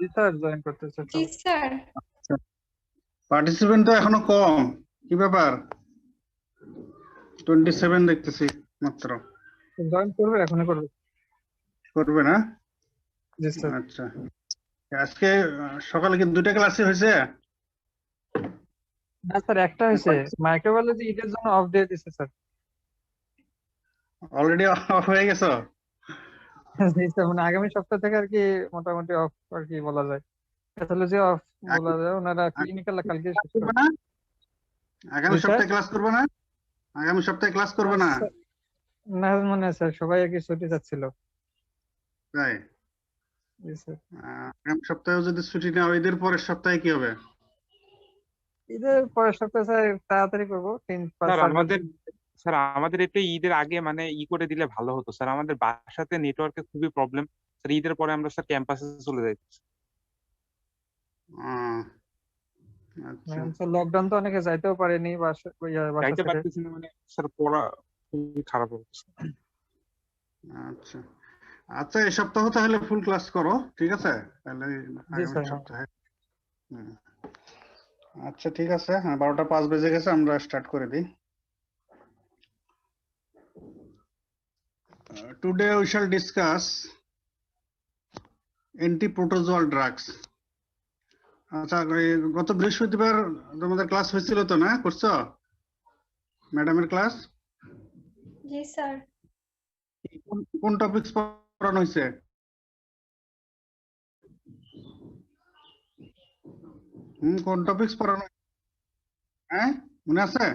জি sir, join করতেছে জি সবাই। Sir. Participant তো এখনো কম, কি ব্যাপার? 27 দেখতেছি মাত্র। জয়েন করবে, এখনই করবে। করবে না? জি স্যার। আচ্ছা, আজকে সকালে কি দুইটা ক্লাসই হয়েছে? না স্যার, একটা হয়েছে। মাইক্রোবায়োলজি ঈদের জন্য অফ দিয়ে দিছে স্যার। অলরেডি অফ হয়ে গেছে? জি স্যার, মানে আগামী সপ্তাহ থেকে আর কি মোটামুটি অফ আর কি বলা যায়। প্যাথোলজি অফ বলা যায়, ওনারা ক্লিনিক্যাল কালকে শেষ করবে করবে। না? আগামী জি স্যার। সপ্তাহে ক্লাস করবে না? আগামী সপ্তাহে ক্লাস করবে না? স্যার, না মানে স্যার সবাই আর কি ছুটি যাচ্ছিল। তাই? জি স্যার। আগামী সপ্তাহে যদি ছুটি না হয়, ঈদের পরের সপ্তাহে কি হবে? ঈদের পরের সপ্তাহে স্যার তাড়াতাড়ি করবো, 3-5 স্যার আমাদের একটু ঈদের আগে মানে করে দিলে ভালো হতো স্যার। আমাদের বাসাতে নেটওয়ার্কের খুবই প্রবলেম স্যার। ঈদের পরে আমরা স্যার ক্যাম্পাসে চলে যাইতেছি। আচ্ছা, স্যার লকডাউন তো অনেকে যাইতেও পারেনি বাসা যাইতে থেকে। পারতেছি না মানে স্যার, পড়া খুবই খারাপ অবস্থা। আচ্ছা, আচ্ছা, এই সপ্তাহ তাহলে ফুল ক্লাস করো, ঠিক আছে? তাহলে জি আগামী স্যার। সপ্তাহে। আচ্ছা, ঠিক আছে। হ্যাঁ, 12টা 5 বেজে গেছে, আমরা স্টার্ট করে দিই। Today we shall discuss anti-protozoal drugs. আচ্ছা, গত বৃহস্পতিবার তোমাদের ক্লাস হয়েছিল তো, না? করছো ম্যাডামের ক্লাস? জি স্যার। কোন টপিকস পড়ানো হয়েছে? কোন টপিকস পড়ানো? হ্যাঁ, মনে আছে?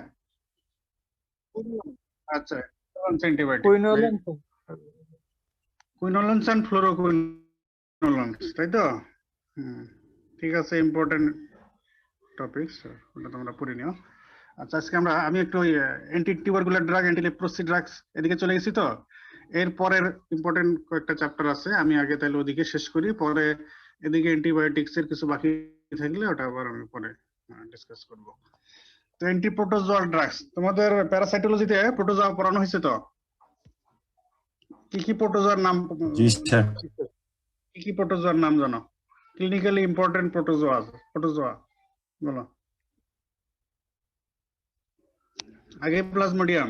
আচ্ছা, অ্যান্টিবায়োটিক, কুইনোলেন্স এন্ড ফ্লোরোকুইনোলেন্স, তাই তো? ঠিক আছে, ইম্পর্টেন্ট টপিকস, ওটা তোমরা পড়ে নিও। আচ্ছা, আজকে আমি একটু anti tubercular drug, anti leprosy drugs এদিকে চলে গেছি তো। এর পরের ইম্পর্টেন্ট কয়েকটা চ্যাপ্টার আছে, আমি আগে তাহলে ওদিকে শেষ করি, পরে এদিকে অ্যান্টিবায়োটিক্স এর কিছু বাকি থাকলে ওটা আবার আমি পরে ডিসকাস করব। তো অ্যান্টি প্রোটোজোয়াল ড্রাগস, তোমাদের প্যারাসাইটোলজিতে প্রোটোজোয়া পড়ানো হয়েছে তো? কি কি প্রোটোজোয়ার নাম? জি স্যার। কি কি প্রোটোজোয়ার নাম জানো? ক্লিনিক্যালি ইম্পর্টেন্ট প্রোটোজোয়া বলো। আগে প্লাজমোডিয়াম।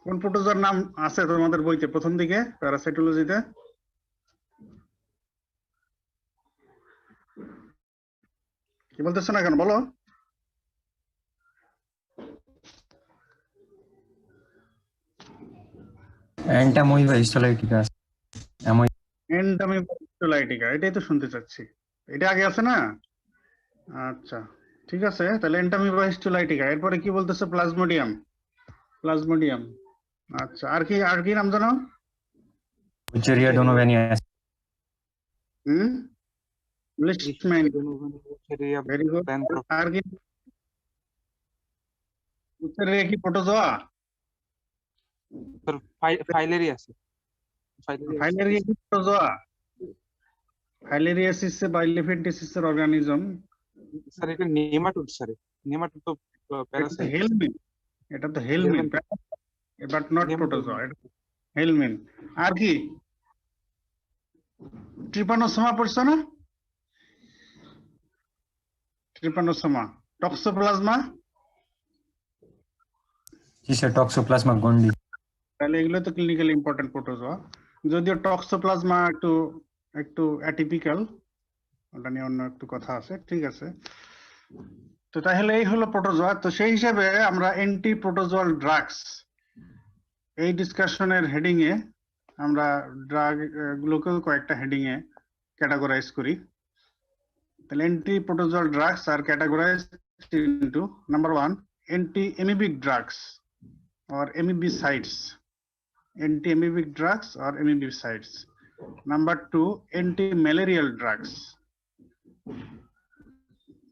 কোন প্রোটোজোয়ার নাম আছে তোমাদের বইতে প্রথম দিকে প্যারাসাইটোলজিতে? কি বলতেছ না কেন, বলো। অ্যান্টামোইবা হিস্টোলাইটিকা। অ্যান্টামোইবা হিস্টোলাইটিকা, এটাই তো শুনতে চাচ্ছি। এটা আগে আছে না? আচ্ছা, ঠিক আছে, তাহলে অ্যান্টামোইবা হিস্টোলাইটিকা। এরপরে কি বলতেছে? প্লাজমোডিয়াম। প্লাজমোডিয়াম, আচ্ছা, আর কি নাম জানো? বুচেরিয়া ডোনোভ্যানিয়া। লিস্টম্যান, ভেরি গুড। আর কি? বুচেরিয়া কি প্রোটোজোয়া? স্যার ফাইলেরিয়া আছে। ফাইলেরিয়া কি প্রোটোজোয়া? ফাইলেরিয়াসিস বা ইলেফ্যান্টিসিস এর অর্গানিজম। স্যার এটা নেমাটোড স্যার। নেমাটোড তো প্যারাসাইট। হেলমিন, এটা তো হেলমিন, বাট নট প্রোটোজোয়া, এটা হেলমিন। আর কি? ট্রিপানোসোমা পড়ছো না? ট্রিপানোসোমা। টক্সোপ্লাজমা? জি স্যার, টক্সোপ্লাজমা গন্ডি। তাহলে এগুলো তো ক্লিনিক্যালি ইম্পর্টেন্ট প্রোটোজোয়া, যদিও টক্সোপ্লাজমা একটু অ্যাটিপিক্যাল, ওটা নিয়ে অন্য একটু কথা আছে, ঠিক আছে। তো তাহলে এই হলো প্রোটোজোয়া। তো সেই হিসাবে আমরা অ্যান্টি প্রোটোজোয়াল ড্রাগস এই ডিসকাশনের হেডিং এ আমরা ড্রাগ গুলোকেও কয়েকটা হেডিং এ ক্যাটাগরাইজ করি। তাহলে anti protozoal drugs are categorized into number 1 anti amoebic drugs or amibicides, anti-amoebic drugs or amibicides. Number 2, anti-malarial drugs.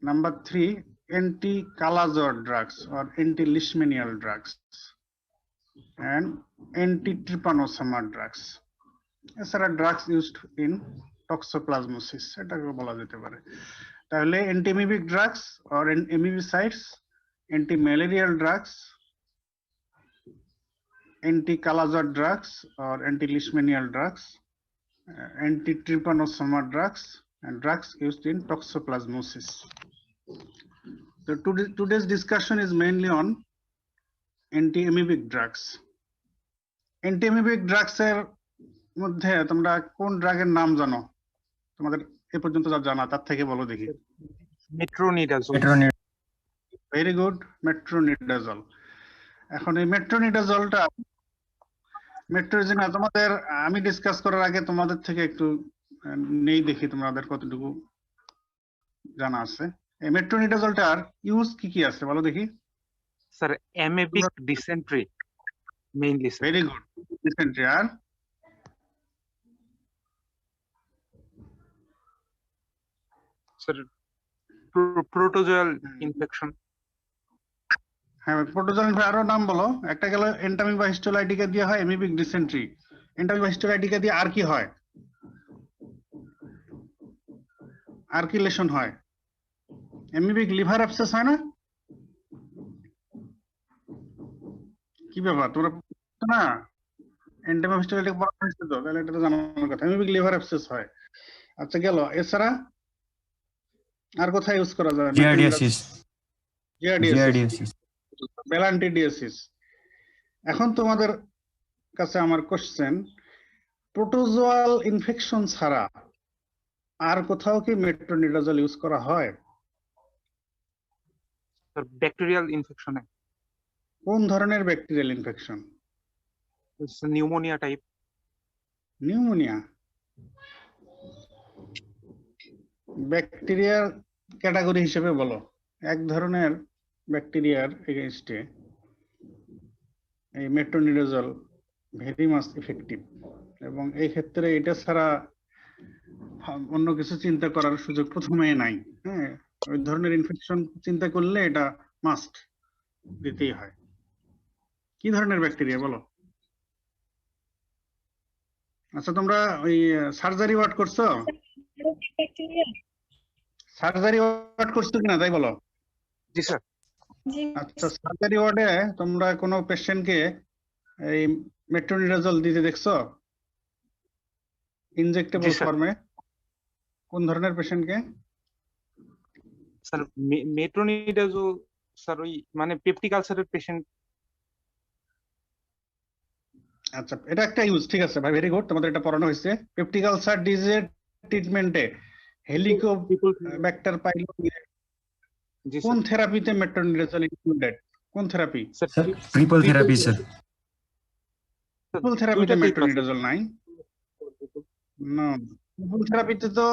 Number 3, anti-chalazar drugs or anti-leishmanial drugs. And anti-trypanosoma drugs. এছাড়া drugs used in toxoplasmosis, এটাকে বলা যেতে পারে। তাহলে anti-amoebic drugs or amibicides, anti-malarial drugs, anti-chalazar drugs or anti-leishmanial drugs, anti-trypanosoma drugs and drugs used in toxoplasmosis. So today's discussion is mainly on anti-amoebic drugs. Anti-amoebic drugs এর মধ্যে তোমরা কোন ড্রাগের নাম জানো? তোমাদের এ পর্যন্ত যা জানা তার থেকে বলো দেখি। মেট্রোনিডাজোল। Very good, metronidazole. এখন এই মেট্রোনিডাজলটা মেট্রোজিনা তোমাদের আমি ডিসকাস করার আগে তোমাদের থেকে একটু নেই দেখি তোমাদের কতটুকু জানা আছে। এই মেট্রোনিডাজলটার ইউজ কি কি আছে বলো দেখি। Sir amoebic dysentery mainly sir. Very good, dysentery. আর স্যার প্রোটোজোয়াল ইনফেকশন। হ্যাঁ, প্রোটোজোয়াল আরো নাম বলো। একটা গেল এন্টামিবা হিস্টোলাইটিকা দিয়ে হয় অ্যামিবিক ডিসেন্ট্রি। এন্টামিবা হিস্টোলাইটিকা দিয়ে আর কি হয়? আর কি লেশন হয়? অ্যামিবিক লিভার অ্যাবসেস হয় না? কি ব্যাপার তোমরা না এন্টামিবা হিস্টোলাইটিকা পড়া হয়েছে তো, তাহলে এটা তো জানার কথা। অ্যামিবিক লিভার অ্যাবসেস হয়। আচ্ছা গেল, এছাড়া আর কোথায় ইউজ করা যায়? giardiasis, জিয়ারডিএসিস, বেলান্টিডিয়াসিস। এখন তোমাদের কাছে আমার কোশ্চেন, প্রোটোজোয়াল ইনফেকশন ছাড়া আর কোথাও কি মেট্রোনিডাজল ইউজ করা হয়? স্যার ব্যাকটেরিয়াল ইনফেকশনে। কোন ধরনের bacterial infection? Pneumonia type. Pneumonia. ব্যাকটেরিয়ার ক্যাটাগরি হিসেবে বলো এক ধরনের ব্যাকটেরিয়ার এগেইনস্টে এই মেট্রোনিডাজল ভেরি মাচ ইফেক্টিভ, এবং এই ক্ষেত্রে এটা ছাড়া অন্য কিছু চিন্তা করার সুযোগ প্রথমেই নাই। হ্যাঁ, ওই ধরনের ইনফেকশন চিন্তা করলে এটা মাস্ট দিতেই হয়। কি ধরনের ব্যাকটেরিয়া বলো? আচ্ছা তোমরা ওই সার্জারি ওয়ার্ড করছো? সার্জারি ওয়ার্ড করছো কিনা তাই বলো। জি স্যার। জি আচ্ছা, সার্জারি ওয়ার্ডে তোমরা কোনো পেশেন্টকে এই মেট্রোনিডাজল দিতে দেখছো ইনজেক্টেবল জি, স্যার। ফর্মে? কোন ধরনের পেশেন্টকে? স্যার মেট্রোনিডাজোল স্যার ওই মানে পেপটিক আলসারের পেশেন্ট। আচ্ছা, এটা একটা ইউজ, ঠিক আছে ভাই, ভেরি গুড, তোমাদের এটা পড়ানো হয়েছে। পেপটিক আলসার ডিজিজের ট্রিটমেন্টে হেলিকোব্যাক্টার পাইলোরি জি কোন স্যার। থেরাপিতে মেট্রোনিডাজল ইনক্লুডেড? কোন therapy? Sir sir, triple therapy, sir. Triple থেরাপিতে মেট্রোনিডাজল নাই। না, ট্রিপল থেরাপিতে তো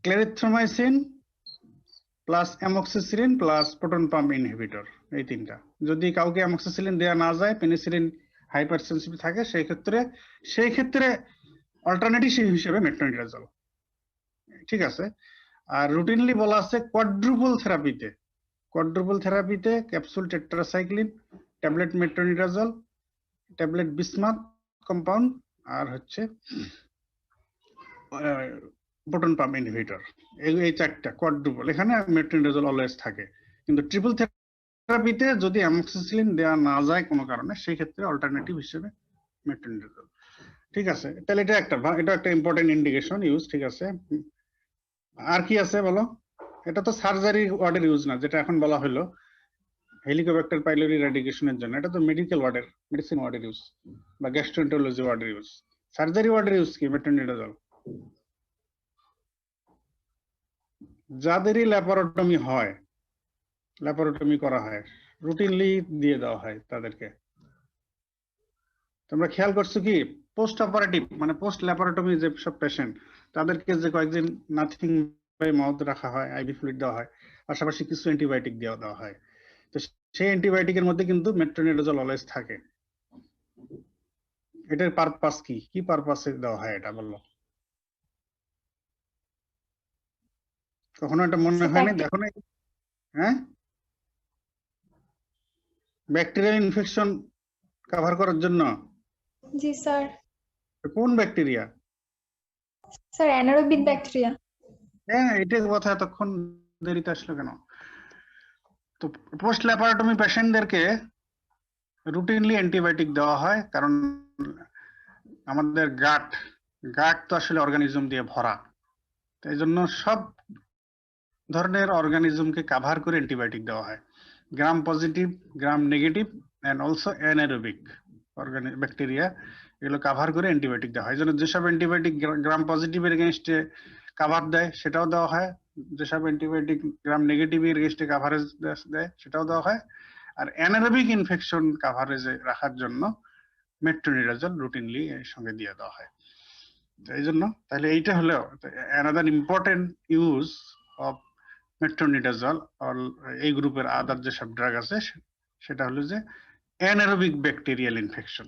clarithromycin plus amoxicillin plus proton pump inhibitor, এই তিনটা। যদি কাউকে অ্যামক্সিসিলিন দেওয়া না যায়, পেনিসিলিন হাইপারসেনসিটিভ থাকে, সেই ক্ষেত্রে অল্টারনেটিভ হিসেবে মেট্রোনিডাজল, ঠিক আছে। আর রুটিনলি বলা আছে কোয়াড্রুপল থেরাপিতে capsule tetracycline, tablet metronidazole, tablet bismuth compound, আর হচ্ছে প্রোটন পাম্প ইনহিবিটর, এই চারটা কোয়াড্রুপল। এখানে মেট্রোনিডাজল অলওয়েজ থাকে। কিন্তু ট্রিপল থেরাপিতে যদি অ্যামক্সিসিলিন দেওয়া না যায় কোনো কারণে, সেই ক্ষেত্রে অল্টারনেটিভ হিসেবে মেট্রোনিডাজল, ঠিক আছে। তাহলে এটা একটা ইম্পর্টেন্ট ইন্ডিকেশন ইউজ, ঠিক আছে। আর কি আছে বলো? এটা তো সার্জারি ওয়ার্ডের ইউজ না, যেটা এখন বলা হলো হেলিকোব্যাক্টার পাইলোরি ইরাডিকেশনের জন্য। এটা তো মেডিকেল ওয়ার্ডের, মেডিসিন ওয়ার্ডের ইউজ বা গ্যাস্ট্রোএন্টারোলজি ওয়ার্ডের ইউজ। সার্জারি ওয়ার্ডের ইউজ কি মেট্রোনিডাজল? যাদেরই ল্যাপারোটমি করা হয়, রুটিনলি দিয়ে দেওয়া হয় তাদেরকে। তোমরা খেয়াল করছো কি পোস্ট অপারেটিভ মানে পোস্ট ল্যাপারোটমি যে সব পেশেন্ট, তাদেরকে যে কয়েকদিন নাথিং বাই মাউথ রাখা হয়, আইভি ফ্লুইড দেওয়া হয়, পাশাপাশি কিছু অ্যান্টিবায়োটিক দেওয়া হয়। তো সেই অ্যান্টিবায়োটিকের মধ্যে কিন্তু মেট্রোনিডাজল অলওয়েজ থাকে। এটার পারপাস কি পারপাসে দেওয়া হয় এটা বললো? কখনো এটা মনে হয়নি? দেখো না, হ্যাঁ, ব্যাকটেরিয়াল ইনফেকশন কভার করার জন্য। জি স্যার। কোন ব্যাকটেরিয়া? Sir anaerobic bacteria. হ্যাঁ, এটার কথা এতক্ষণ দেরিতে আসলো কেন? তো পোস্ট ল্যাপারোটমি পেশেন্টদেরকে রুটিনলি অ্যান্টিবায়োটিক দেওয়া হয়, কারণ আমাদের গাট গাট তো আসলে অর্গানিজম দিয়ে ভরা, তাই জন্য সব ধরনের অর্গানিজমকে কাভার করে অ্যান্টিবায়োটিক দেওয়া হয়। Gram positive, gram negative and also anaerobic bacteria, এগুলো কাভার করে অ্যান্টিবায়োটিক দেওয়া হয়। এই জন্য যেসব অ্যান্টিবায়োটিক গ্রাম পজিটিভের এগেনস্টে কাভার দেয় সেটাও দেওয়া হয়, যেসব অ্যান্টিবায়োটিক গ্রাম নেগেটিভের এগেনস্টে কাভারেজ দেয় সেটাও দেওয়া হয়। আর অ্যানারোবিক ইনফেকশন কাভারেজে রাখার জন্য মেট্রোনিডাজল রুটিনলি এর সঙ্গে দিয়ে দেওয়া হয়। এই জন্য তাহলে এইটা হলো another important use of metronidazole আর এই গ্রুপের আদার যেসব ড্রাগ আছে সেটা হলো যে অ্যানারোবিক ব্যাকটেরিয়াল ইনফেকশন।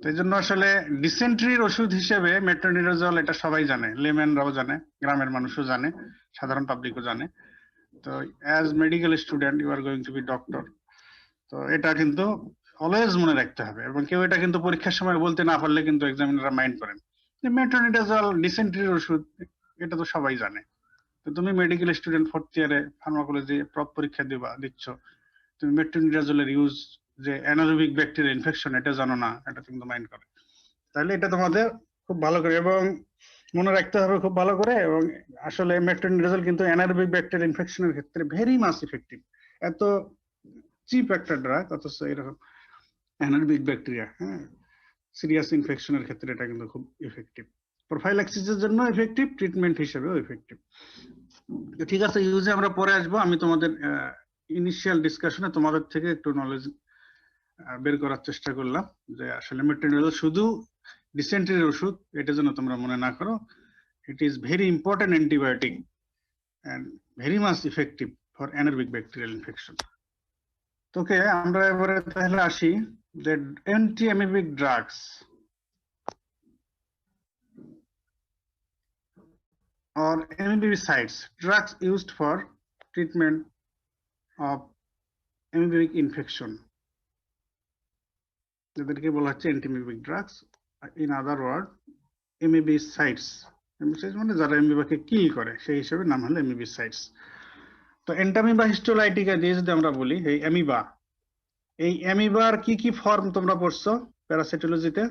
এই জন্য আসলে ডিসেন্ট্রির ওষুধ হিসেবে মেট্রোনিডাজল এটা সবাই জানে, লেম্যানরাও জানে, গ্রামের মানুষও জানে, সাধারণ পাবলিকও জানে। তো as medical student you are going to be doctor, তো এটা কিন্তু অলওয়েজ মনে রাখতে হবে। এবং কেউ এটা কিন্তু পরীক্ষার সময় বলতে না পারলে কিন্তু এক্সামিনাররা মাইন্ড করেন যে মেট্রোনিডাজল ডিসেন্ট্রির ওষুধ, এটা তো সবাই জানে। তো তুমি মেডিকেল স্টুডেন্ট 4th ইয়ারে ফার্মাকোলজি পরীক্ষা দিচ্ছ, তুমি মেট্রোনিডাজলের ইউজ যে অ্যানারোবিক ব্যাকটেরিয়া ইনফেকশন এটা জানো না, এটা কিন্তু মাইন্ড করে। তাহলে এটা তোমাদের খুব ভালো করে এবং মনে রাখতে হবে খুব ভালো করে। এবং আসলে মেট্রোনিডাজল কিন্তু অ্যানারোবিক ব্যাকটেরিয়া ইনফেকশনের ক্ষেত্রে ভেরি মাচ ইফেক্টিভ। এত চিপ একটা ড্রাগ, অথচ এরকম অ্যানারোবিক ব্যাকটেরিয়া সিরিয়াস ইনফেকশনের ক্ষেত্রে এটা কিন্তু খুব ইফেক্টিভ। প্রোফাইল্যাক্সিসের জন্য ইফেক্টিভ, ট্রিটমেন্ট হিসেবেও ইফেক্টিভ। ঠিক আছে, ইউজে আমরা পরে আসবো। আমি তোমাদের ইনিশিয়াল ডিসকাশনে তোমাদের থেকে একটু নলেজ বের করার চেষ্টা করলাম যে আসলে মেট্রোনিডাজল শুধু ডিসেন্ট্রির ওষুধ, এটা যেন তোমরা মনে না করো। It is very important antibiotic and very much effective for anaerobic bacterial infection. তোকে আমরা এবারে তাহলে আসি যে anti amoebic drugs or amoebicides, drugs used for treatment of amoebic infection, যাদেরকে বলা হচ্ছে অ্যান্টিমিবিক ড্রাগস, ইন আদার ওয়ার্ড এমিবিসাইডস। এমিবিসাইডস মানে যারা অ্যামিবাকে কিল করে, সেই হিসেবে নাম হলো এমিবিসাইডস। তো এন্টামিবা হিস্টোলাইটিকা দিয়ে যদি আমরা বলি, এই অ্যামিবার কি কি ফর্ম তোমরা পড়ছো প্যারাসাইটোলজিতে,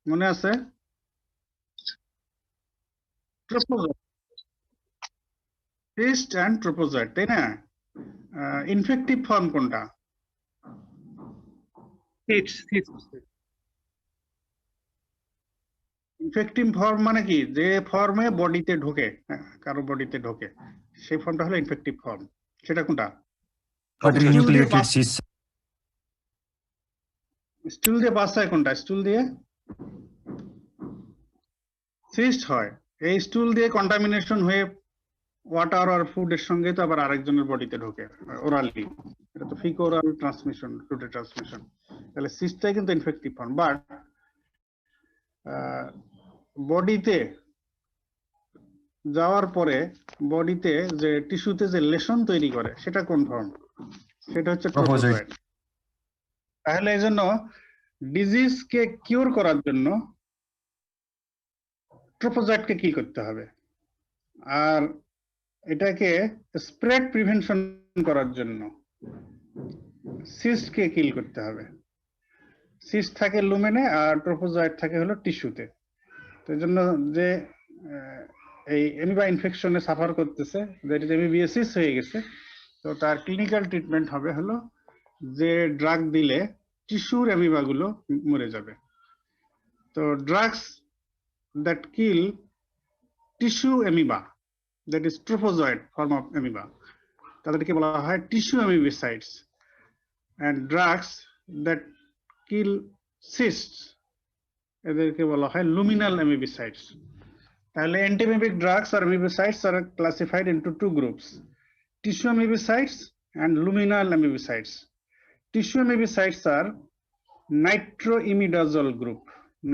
মনে আছে? সিস্ট এন্ড ট্রোপোজয়েড, তাই না? ইনফেক্টিভ ফর্ম কোনটা? ইনফেক্টিভ ফর্ম মানে কি, যে ফর্মে বডিতে ঢোকে, কারো বডিতে ঢোকে, সেই ফর্মটা হলো ইনফেক্টিভ ফর্ম। সেটা কোনটা? Quadrinucleated cysts. স্টুল দিয়ে পাস হয় কোনটা? স্টুল দিয়ে সিস্ট হয়। এই স্টুল দিয়ে কন্টামিনেশন হয়ে ওয়াটার আর ফুডের সঙ্গে তো আবার আরেকজনের বডিতে ঢোকে ওরালি, এটা তো ফিকো ওরাল ট্রান্সমিশন, রুটে ট্রান্সমিশন। তাহলে সিস্টটাই কিন্তু ইনফেক্টিভ ফর্ম। বাট বডিতে যাওয়ার পরে বডিতে যে টিস্যুতে যে লেশন তৈরি করে সেটা কোন ফর্ম? সেটা হচ্ছে ট্রোপোজয়েড। তাহলে এই জন্য ডিজিজ কে কিউর করার জন্য ট্রোপোজয়েডকে কি করতে হবে, আর এটাকে স্প্রেড প্রিভেনশন করার জন্য সিস্টকে কিল করতে হবে। সিস্ট থাকে লুমেনে আর ট্রোপোজয়েড থাকে হলো টিস্যুতে। তো এই জন্য যে এই অ্যামিবা ইনফেকশনে সাফার করতেছে, দ্যাট ইজ অ্যামিবিয়াসিস হয়ে গেছে, তো তার ক্লিনিক্যাল ট্রিটমেন্ট হবে হলো যে ড্রাগ দিলে টিস্যুর অ্যামিবা গুলো মরে যাবে। তো drugs that kill tissue amoeba, that is trophozoite form of amoeba, তাদেরকে বলা হয় tissue amoebicides. And drugs that kill cysts, এদেরকে বলা হয় লুমিনাল অ্যামিবিসাইডস। তাহলে অ্যান্টিমিবিক ড্রাগস আর amoebicides are classified into two groups, tissue amoebicides and luminal amoebicides. Tissue amoebicides are nitroimidazole group,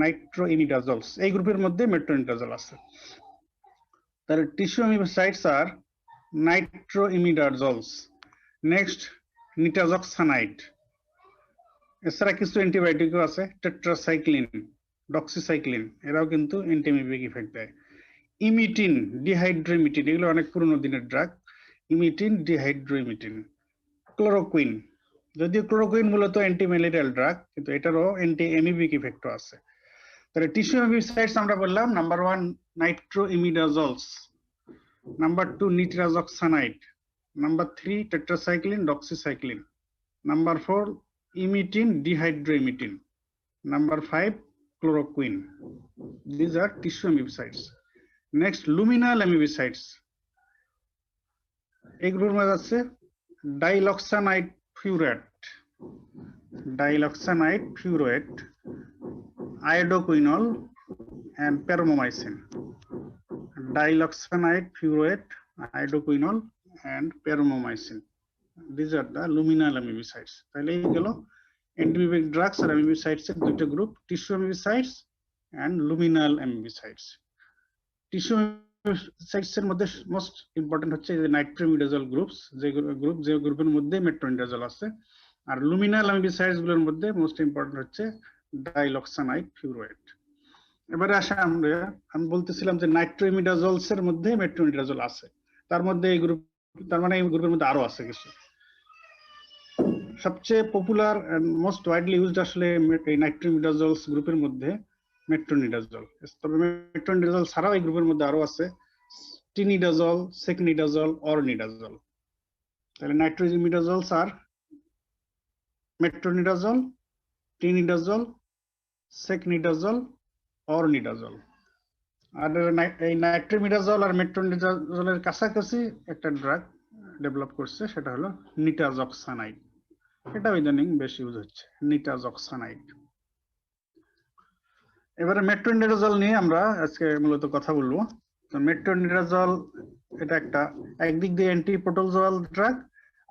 nitroimidazoles, এই গ্রুপের মধ্যে মেট্রোনিডাজল আছে। তাহলে tissue amoebicides are nitroimidazoles. Next nitazoxanide. এছাড়া কিছু অ্যান্টিবায়োটিকও আছে, টেট্রাসাইক্লিন, ডক্সিসাইক্লিন, এরাও কিন্তু অ্যান্টিমিবিক ইফেক্ট দেয়। ইমিটিন, ডিহাইড্রোইমিটিন, এগুলো অনেক পুরনো দিনের ড্রাগ। ইমিটিন, ডিহাইড্রোইমিটিন, ক্লোরোকুইন, যদিও ক্লোরোকুইন মূলত অ্যান্টি ম্যালেরিয়াল ড্রাগ, কিন্তু এটারও অ্যান্টি এমিবিক ইফেক্টও আছে। তাহলে টিস্যু হের্বিসাইডস আমরা বললাম number 1 nitroimidazoles, number 2 nitazoxanide, number 3 tetracycline doxycycline, number 4 emetine dehydroemetine, number 5 chloroquine. These are tissue herbicides. Next, luminal herbicides. এই গ্রুপের মধ্যে আছে ডাইলক্সানাইড ফিউরেট, আয়োডোকুইনল and paromomycin. Diloxanide, furoate, iodoquinol and paromomycin. These are the luminal herbicides. তাহলে এই গেল অ্যান্টিমিবিক drugs আর herbicides এর দুটো group, tissue herbicides and luminal herbicides. Tissue herbicides এর মধ্যে মোস্ট ইম্পর্টেন্ট হচ্ছে যে নাইট্রোমিডাজল গ্রুপস, যে গ্রুপের মধ্যে মেট্রোনিডাজল আছে। আর লুমিনাল হের্বিসাইডস গুলোর মধ্যে মোস্ট ইম্পর্টেন্ট হচ্ছে ডাইলক্সানাইড ফিউরোয়েট। এবারে আসা আমি বলতেছিলাম যে নাইট্রোমিডাজলস এর মধ্যে মেট্রোনিডাজল আছে, তার মধ্যে এই গ্রুপ, তার মানে এই গ্রুপের মধ্যে আরো আছে কিছু। সবচেয়ে popular and most widely used আসলে এই নাইট্রোমিডাজলস গ্রুপের মধ্যে মেট্রোনিডাজল। তবে মেট্রোনিডাজল ছাড়াও এই গ্রুপের মধ্যে আরো আছে টিনিডাজল, সেকনিডাজল, অরনিডাজল। তাহলে নাইট্রোমিডাজলস আর মেট্রোনিডাজল, টিনিডাজল, সেকনিডাজল, অরনিডাজল। আর এই নাইট্রোমিডাজল আর মেট্রোনিডাজলের কাছাকাছি একটা ড্রাগ ডেভেলপ করছে, সেটা হলো নিটাজক্সানাইড। এটা ইদানিং বেশি ইউজ হচ্ছে, নিটাজক্সানাইড। এবারে মেট্রোনিডাজল নিয়ে আমরা আজকে মূলত কথা বলবো। তো মেট্রোনিডাজল এটা একটা একদিক দিয়ে অ্যান্টি প্রোটোজোয়াল ড্রাগ,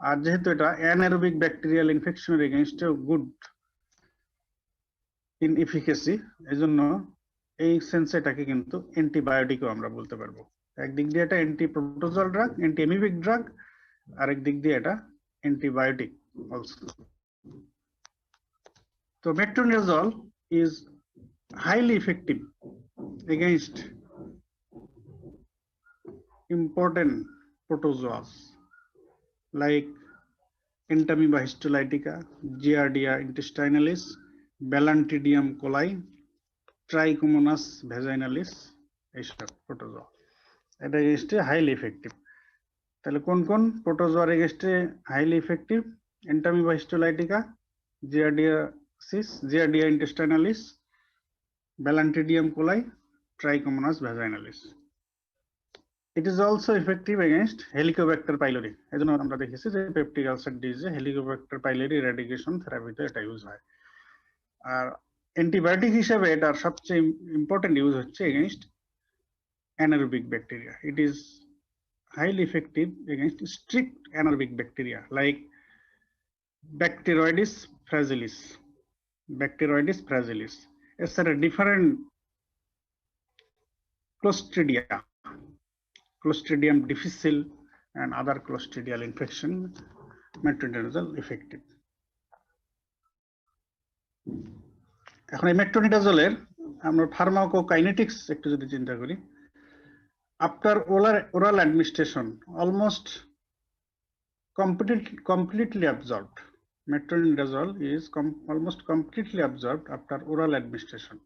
আর যেহেতু এটা অ্যানারোবিক ব্যাকটেরিয়াল ইনফেকশনের এগেইনস্ট গুড ইন এফিকাসি, এজন্য এই সেন্সে এটাকে কিন্তু অ্যান্টিবায়োটিকও আমরা বলতে পারবো। একদিক দিয়ে এটা anti protozoal drug, anti amoebic drug, আর একদিক দিয়ে এটা antibiotic also. So metronidazole is highly effective against important protozoas like Entamoeba histolytica, Giardia intestinalis, Balantidium coli, Trichomonas vaginalis, এইসব প্রোটোজোয়া এটা এগেইনস্টে হাইলি এফেক্টিভ। তাহলে কোন কোন প্রোটোজোয়ার এগেইনস্টে highly effective? Entamoeba histolytica, Giardia intestinalis, Balantidium coli, Trichomonas vaginalis. It is also effective against Helicobacter pylori. এজন্য আমরা দেখেছি যে পেপটিক আলসার ডিজিজে Helicobacter pylori এরাডিকেশন থেরাপিতে এটা ইউজ হয়। আর অ্যান্টিবায়োটিক হিসেবে এটার সবচেয়ে ইম্পর্টেন্ট ইউজ হচ্ছে against anaerobic bacteria. It is highly effective against strict anaerobic bacteria like Bacteroides fragilis. Bacteroides fragilis. It's a different Clostridia, Clostridium difficile and other clostridial infection, metronidazole effective. এখন এই মেট্রোনিডাজলের আমরা pharmacokinetics একটু যদি চিন্তা করি, after oral administration almost completely absorbed. Metronidazole is almost completely absorbed after oral administration,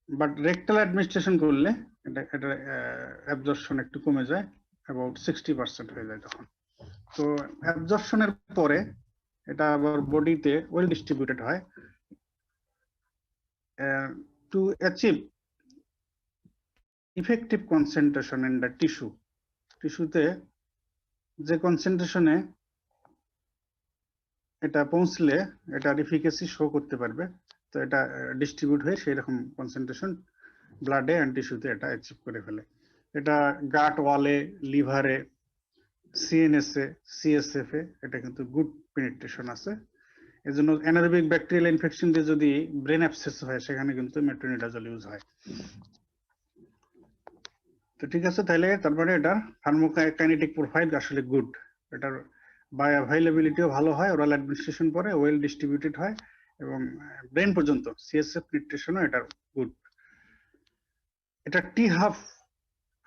but rectal administration করলে এটা absorption একটু কমে যায়, about 60% হয়ে যায় তখন। তো absorptionের পরে এটা আবার বডিতে well distributed হয়। To achieve effective concentration in the tissue, টিস্যুতে যে কনসেন্ট্রেশনে এটা পৌঁছলে এটা এফিকাসি শো করতে পারবে, তো এটা ডিস্ট্রিবিউট হয়ে সেই রকম কনসেন্ট্রেশন ব্লাডে এন্ড টিস্যুতে এটা অ্যাচিভ করে ফেলে। এটা গাট ওয়ালে, লিভারে, সিএনএস এ, সিএসএফ এ এটা কিন্তু গুড পেনিট্রেশন আছে। এজন্য অ্যানারোবিক ব্যাকটেরিয়াল ইনফেকশন দিয়ে যদি ব্রেন অ্যাবসেস হয় সেখানে কিন্তু মেট্রোনিডাজল ইউজ হয়। তো ঠিক আছে, তাহলে তারপরে এটার ফার্মাকোকাইনেটিক প্রোফাইল আসলে গুড, এটার বায়োঅ্যাভেইলেবিলিটিও ভালো হয়, ওরাল অ্যাডমিনিস্ট্রেশন পরে ওয়েল ডিস্ট্রিবিউটেড হয় এবং ব্রেন পর্যন্ত সিএসএফ নিউট্রিশনও এটার গুড। এটা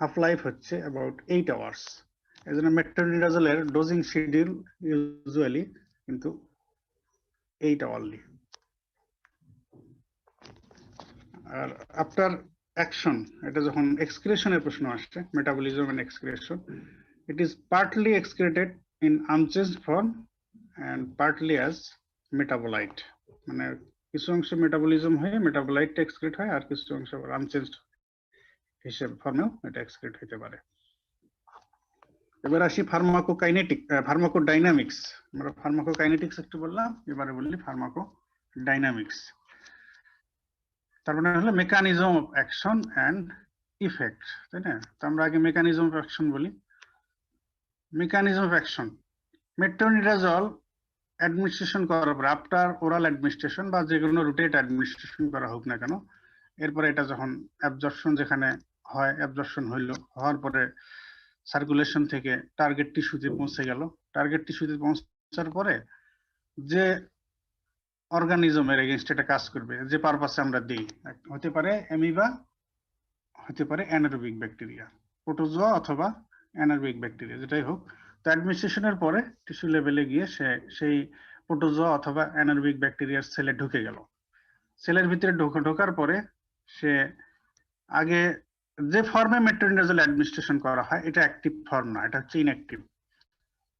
হাফ লাইফ হচ্ছে অ্যাবাউট 8 আওয়ার্স। এজন্য মেট্রোনিডাজলের ডোজিং শিডিউল ইউজুয়ালি কিন্তু এইটা অনলি। আর আফটার অ্যাকশন, এটা যখন এক্সক্রিশনের প্রশ্ন আসছে, metabolism and excretion, it is partly excreted in unchanged form and partly as metabolite, মানে কিছু অংশ মেটাবলিজম হয়ে মেটাবলাইট এক্সক্রিট হয়, আর কিছু অংশ আনচেঞ্জড হিসেবে ফর্মেও এটা এক্সক্রিট হতে পারে। এবার আসি ফার্মাকোডাইনামিক্স। আমরা ফার্মাকোকাইনেটিক্স একটু বললাম, এবারে বললি ফার্মাকোডাইনামিক্স। তার মানে হলো mechanism of action and effect, তাই না? তো আমরা আগে মেকানিজম অফ অ্যাকশন বলি। Mechanism of action, metronidazole administration করার পর, আফটার ওরাল অ্যাডমিনিস্ট্রেশন বা যে কোনো রুটেড অ্যাডমিনিস্ট্রেশন করা হোক না কেন, এরপরে এটা যখন অ্যাবজর্পশন যেখানে হয়, অ্যাবজর্পশন হওয়ার পরে সার্কুলেশন থেকে টার্গেট টিস্যুতে পৌঁছে গেল। টার্গেট টিস্যুতে পৌঁছার পরে যে অর্গানিজমের এগেইনস্ট এটা কাজ করবে, যে পারপাসে আমরা দিই, হতে পারে অ্যামিবা, হতে পারে অ্যানারোবিক ব্যাকটেরিয়া, প্রোটোজোয়া অথবা অ্যানারোবিক ব্যাকটেরিয়া, যেটাই হোক। তো অ্যাডমিনিস্ট্রেশনের পরে টিস্যু লেভেলে গিয়ে সেই প্রোটোজোয়া অথবা অ্যানারোবিক ব্যাকটেরিয়ার সেলে ঢুকে গেল। সেলের ভিতরে ঢোকার পরে সে আগে যে ফর্মে মেট্রোনিডাজল অ্যাডমিনিস্ট্রেশন করা হয়, এটা অ্যাক্টিভ ফর্ম না, এটা হচ্ছে ইনঅ্যাক্টিভ।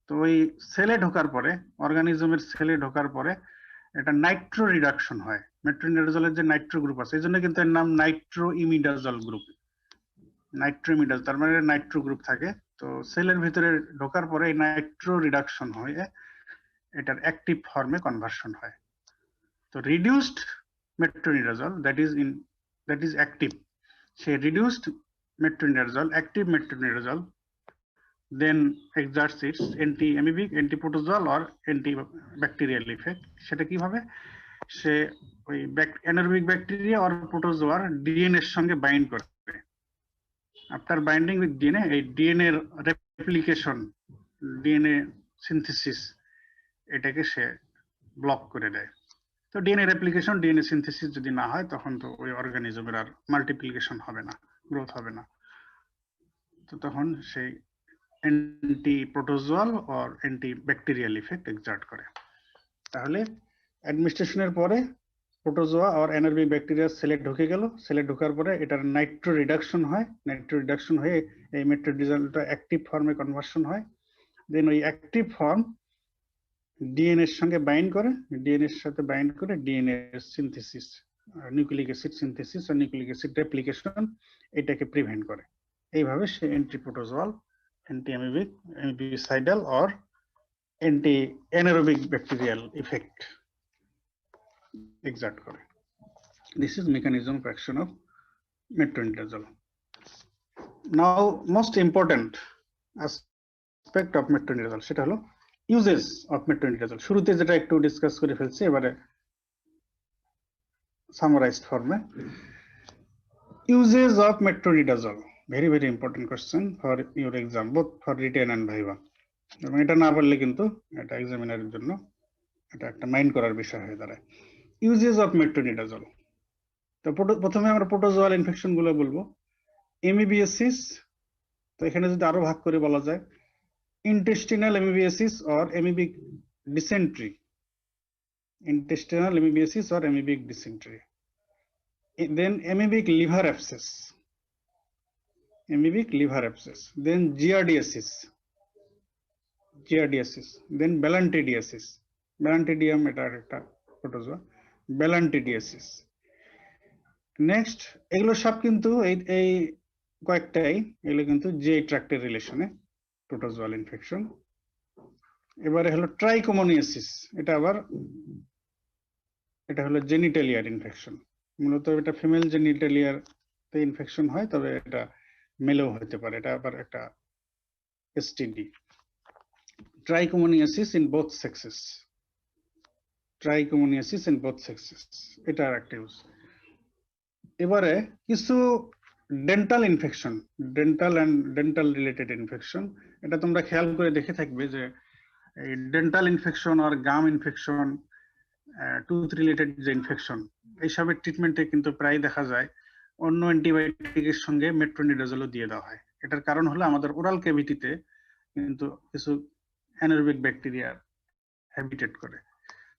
তো ওই সেলে ঢোকার পরে, অর্গানিজমের সেলে ঢোকার পরে এটা নাইট্রো রিডাকশন হয়। মেট্রোনিডাজলের যে নাইট্রো গ্রুপ আছে, এই জন্য কিন্তু এর নাম Nitro imidazole group. Nitro imidazole তার মানে নাইট্রো গ্রুপ থাকে। তো সেলের ভিতরে ঢোকার পরে এই নাইট্রো রিডাকশন হয়ে এটার অ্যাক্টিভ ফর্মে কনভার্সন হয়। তো reduced metronidazole that is active, সেই reduced metronidazole, active metronidazole then exerts its anti-amoebic, anti-protozoal or antibacterial effect। সেটা কিভাবে? সে ওই অ্যানারোবিক ব্যাকটেরিয়া আর প্রোটোজোয়ার ডিএনএ এর সঙ্গে বাইন্ড করবে। আফটার বাইন্ডিং উইথ ডিএনএ, এই ডিএনএ এর রেপ্লিকেশন, ডিএনএ সিনথেসিস, এটাকে সে ব্লক করে দেয়। তো ডিএনএ রেপ্লিকেশন, ডিএনএ সিনথেসিস যদি না হয়, তখন তো ওই অর্গানিজমের আর মাল্টিপ্লিকেশন হবে না, গ্রোথ হবে না। তো তখন সেই anti protozoal or anti bacterial effect exert করে। তাহলে অ্যাডমিনিস্ট্রেশনের পরে প্রোটোজোয়া আর অ্যানারোবিক ব্যাকটেরিয়া সেলে ঢুকে গেল। সেলে ঢোকার পরে এটার নাইট্রো রিডাকশন হয়। নাইট্রো রিডাকশন হয়ে এই মেট্রোনিডাজলটা অ্যাক্টিভ ফর্মে কনভার্সন হয়। দেন ওই অ্যাক্টিভ ফর্ম ডিএনএ এর সঙ্গে বাইন্ড করে, ডিএনএ এর সাথে বাইন্ড করে DNA synthesis, nucleic acid synthesis আর নিউক্লিক অ্যাসিড রেপ্লিকেশন, এটাকে প্রিভেন্ট করে। এইভাবে সে anti protozoal, antiamoebic, amoebicidal or antianaerobic bacterial effect exert করে। This is mechanism of action of metronidazole. Now, most important aspect of metronidazole, সেটা হলো uses of metronidazole। শুরুতে যেটা একটু ডিসকাস করে ফেলছি, এবারে summarized form. Uses of metronidazole, very very important question for your exam, both for written and viva। এবং এটা না বললে কিন্তু এটা এক্সামিনারের জন্য এটা একটা মাইন্ড করার বিষয় হয়ে দাঁড়ায়। ইউজেস অফ মেট্রোনিডাজল, তো প্রথমে আমরা প্রোটোজোয়াল ইনফেকশন গুলো বলবো। এমিবিএসিস, তো এখানে যদি আরো ভাগ করে বলা যায়, intestinal amoebiasis or amoebic dysentery, intestinal amoebiasis or amoebic dysentery. Then amoebic liver abscess, amoebic liver abscess, then giardiasis, then balantidiasis, balantidium এটা একটা প্রোটোজোয়া, balantidiasis। নেক্সট, এগুলো সব কিন্তু এই কয়েকটাই, এগুলো কিন্তু জিআই ট্র্যাক্টের রিলেশনে প্রোটোজোয়াল ইনফেকশন। এবারে হলো ট্রাইকোমোনিয়াসিস, এটা আবার এটা হলো জেনিটালিয়ার ইনফেকশন। মূলত এটা ফিমেল জেনিটালিয়ার তে ইনফেকশন হয়, তবে এটা মেলেও হতে পারে, এটা আবার একটা STD. Trichomoniasis in both sexes, trichomoniasis in both sexes, এটা একটা ইউজ। এবারে কিছু dental infection, dental and dental related infection, এটা তোমরা খেয়াল করে দেখে থাকবে যে এই ডেন্টাল ইনফেকশন আর গাম ইনফেকশন, টুথ রিলেটেড যে ইনফেকশন, এইসবের ট্রিটমেন্টে কিন্তু প্রায় দেখা যায় অন্য অ্যান্টিবায়োটিকের সঙ্গে মেট্রোনিডাজলও দিয়ে দেওয়া হয়। এটার কারণ হলো আমাদের ওরাল ক্যাভিটিতে কিন্তু কিছু অ্যানারোবিক ব্যাকটেরিয়া হ্যাবিটেট করে।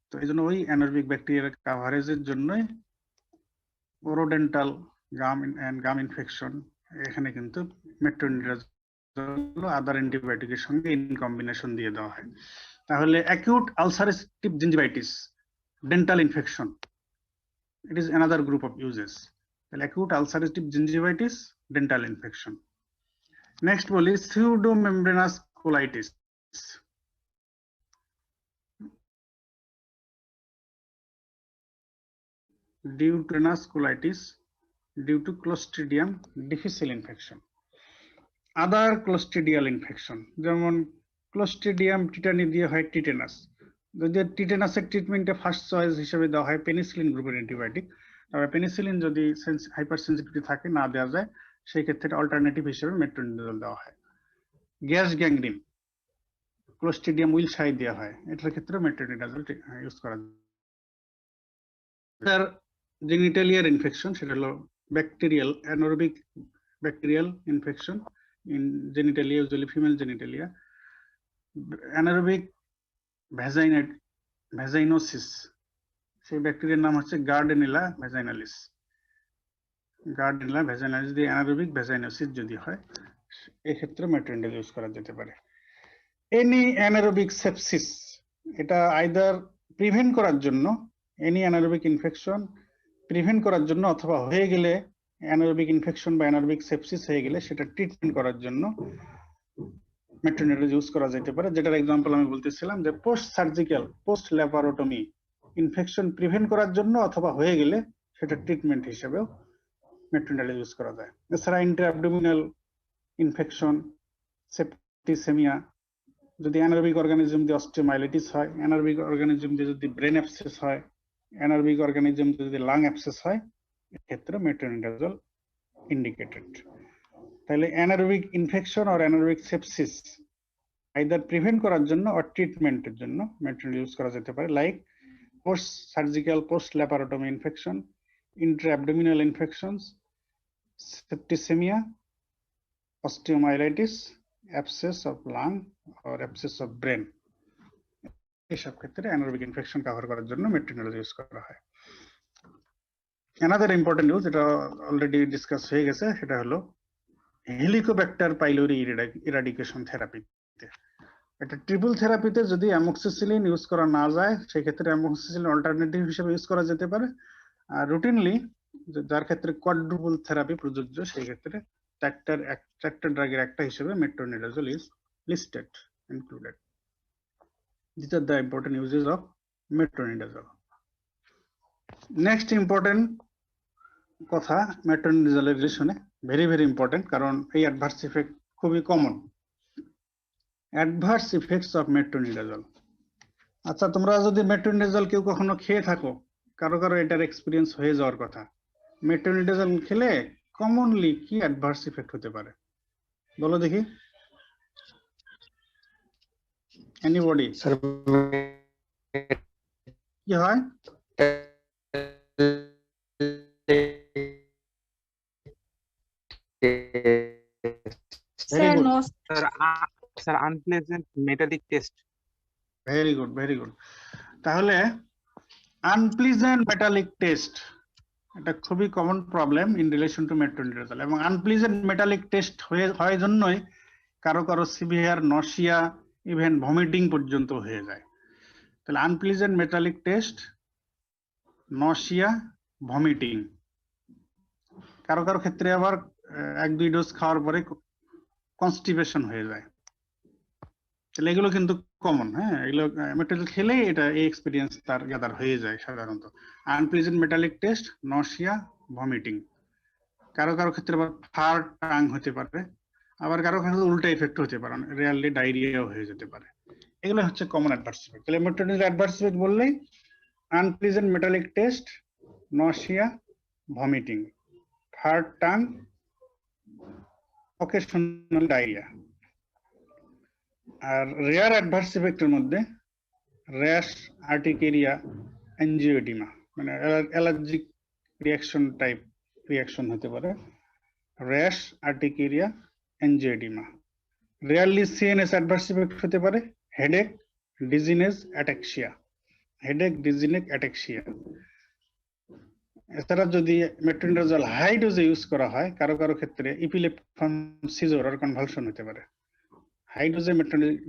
তো এই জন্য ওই অ্যানারোবিক ব্যাকটেরিয়ার কাভারেজের জন্যই ওরোডেন্টাল গাম ইনফেকশন এখানে কিন্তু মেট্রোনিডাজল আদার অ্যান্টিবায়োটিকের সঙ্গে ইন কম্বিনেশন দিয়ে দেওয়া হয়। তাহলে acute ulcerative gingivitis, dental infection, it is another group of uses. Acute ulcerative gingivitis, dental infection. Next বলি pseudomembranous colitis. Due to venous colitis due to Clostridium difficile infection. Other clostridial infection যেমন Clostridium tetani দিয়ে হয় tetanus. যদি টিটেনাসের ট্রিটমেন্টে first choice হিসেবে দেওয়া হয় penicillin গ্রুপের antibiotic, তবে পেনিসিলিন যদি হাইপার সেন্সিটিভিটি থাকে না দেওয়া যায়, সেই ক্ষেত্রে অল্টারনেটিভ হিসেবে মেট্রোনিডাজল দেওয়া হয়। গ্যাস গ্যাংগ্রিন ক্লোস্ট্রিডিয়াম উইলশাই দেওয়া হয়, এটার ক্ষেত্রে মেট্রোনিডাজল ইউজ করা যায়। তার জেনিটালিয়ার ইনফেকশন, সেটা হলো bacterial anaerobic bacterial infection in genitalia, usually female genitalia. Anaerobic vaginosis, সেই ব্যাকটেরিয়ার নাম হচ্ছে গার্ডেনিলা ভ্যাজাইনালিস। গার্ডেনিলা ভ্যাজাইনালিস দিয়ে অ্যানারোবিক ভ্যাজাইনোসিস যদি হয়, এক্ষেত্রে মেট্রোনিডাজল ইউজ করা যেতে পারে। এনি অ্যানারোবিক সেপসিস, এটা আইদার প্রিভেন্ট করার জন্য, এনি অ্যানারোবিক ইনফেকশন প্রিভেন্ট করার জন্য, অথবা হয়ে গেলে অ্যানারোবিক ইনফেকশন বা অ্যানারোবিক সেপসিস হয়ে গেলে সেটা ট্রিটমেন্ট করার জন্য মেট্রোনিডাজল ইউজ করা যেতে পারে। যেটার এক্সাম্পল আমি বলতেছিলাম যে post surgical, post laparotomy infection prevent করার জন্য অথবা হয়ে গেলে সেটা ট্রিটমেন্ট হিসেবেও মেট্রোনিডাজল ইউজ করা যায়। এছাড়া ইন্ট্রাঅ্যাবডোমিনাল ইনফেকশন, সেপ্টিসেমিয়া, যদি অ্যানারোবিক অর্গানিজম দিয়ে অস্টিওমাইলিটিস হয়, অ্যানারোবিক অর্গানিজম দিয়ে যদি ব্রেন অ্যাবসেস হয়, অ্যানারোবিক অর্গানিজম দিয়ে যদি লাং অ্যাবসেস হয়, এক্ষেত্রে মেট্রোনিডাজল ইন্ডিকেটেড। তাহলে অ্যানারোবিক ইনফেকশন আর অ্যানারোবিক সেপসিস আইদার প্রিভেন্ট করার জন্য আর ট্রিটমেন্টের জন্য মেট্রোনিডাজল ইউজ করা যেতে পারে, like post surgical, post laparotomy infection, intra-abdominal infections, septicemia, osteomyelitis, abscess of lung or abscess of brain, এইসব ক্ষেত্রে অ্যানারোবিক ইনফেকশন কভার করার জন্য মেট্রোনিডাজল ইউজ করা হয়। অ্যানাদার ইম্পর্টেন্ট নিউজ, এটা অলরেডি ডিসকাস হয়ে গেছে, সেটা হলো হেলিকোব্যাক্টার পাইলোরি ইরাডিকেশন থেরাপিতে। একটা ট্রিপল থেরাপিতে যদি অ্যামোক্সিসিলিন ইউজ করা না যায়, সেক্ষেত্রে অ্যামোক্সিসিলিন অল্টারনেটিভ হিসেবে ইউজ করা যেতে পারে। আর রুটিনলি যার ক্ষেত্রে কোয়াড্রুপল থেরাপি প্রযোজ্য, সেই ক্ষেত্রে চারটা ড্রাগের একটা হিসেবে metronidazole is listed, included. These are the important uses of metronidazole. Next important কথা মেট্রোনিডাজলের রিলেশনে, ভেরি ভেরি ইম্পর্টেন্ট, কারণ এই অ্যাডভার্স ইফেক্ট খুবই common. Adverse effects of metronidazole. আচ্ছা, তোমরা যদি মেট্রোনিডাজল কেউ কখনো খেয়ে থাকো, কারো কারো এটার এক্সপিরিয়েন্স হয়ে যাওয়ার কথা, মেট্রোনিডাজল খেলে কমনলি কি অ্যাডভার্স ইফেক্ট হতে পারে বলো দেখি। এনিবডি? কি হয়? Sir, no. Sir unpleasant metallic test. Very good, very good. তাহলে আনপ্লিজেন্ট মেটালিক টেস্ট, এটা খুবই common problem in relation to metronidazole. এবং আনপ্লিজেন্ট মেটালিক টেস্ট হয় জন্যই কারো কারো সিভিয়ার নশিয়া, ইভেন ভমিটিং পর্যন্ত হয়ে যায়। তাহলে unpleasant metallic taste, nausea, vomiting, কারো কারো ক্ষেত্রে আবার 1-2 ডোজ খাওয়ার পরে কনস্টিপেশন হয়ে যায়। তাহলে এগুলো কিন্তু কমন। হ্যাঁ, এগুলো মেটালিক খেলেই এটা এই এক্সপিরিয়েন্স তার গ্যাদার হয়ে যায় সাধারণত। Unpleasant metallic taste, nausea, vomiting. কারো কারো ক্ষেত্রে আবার ফার টাং হতে পারে, আবার কারো ক্ষেত্রে উল্টা ইফেক্ট হতে পারে, রিয়ালি ডায়রিয়াও হয়ে যেতে পারে। এগুলো হচ্ছে কমন অ্যাডভার্স ইফেক্ট। তাহলে মেট্রোনিডাজল অ্যাডভার্স ইফেক্ট বললেই unpleasant metallic taste, nausea, vomiting, fur tongue, occasional diarrhoea. আর রেয়ার অ্যাডভার্স ইফেক্টের মধ্যে র্যাশ, আর্টিকেরিয়া, অ্যাঞ্জিওডিমা, মানে অ্যালার্জিক রিয়াকশন টাইপ রিয়াকশন হতে পারে, rash, urticaria, angioedema. Rarely CNS adverse effect হতে পারে headache, dizziness ataxia, headache, dizziness ataxia. এছাড়া যদি মেট্রোনিডাজল হাই ডোজে ইউজ করা হয়, কারো কারো ক্ষেত্রে ইপিলেপ্টিফর্ম সিজর আর কনভালশন হতে পারে। হাই ডোজে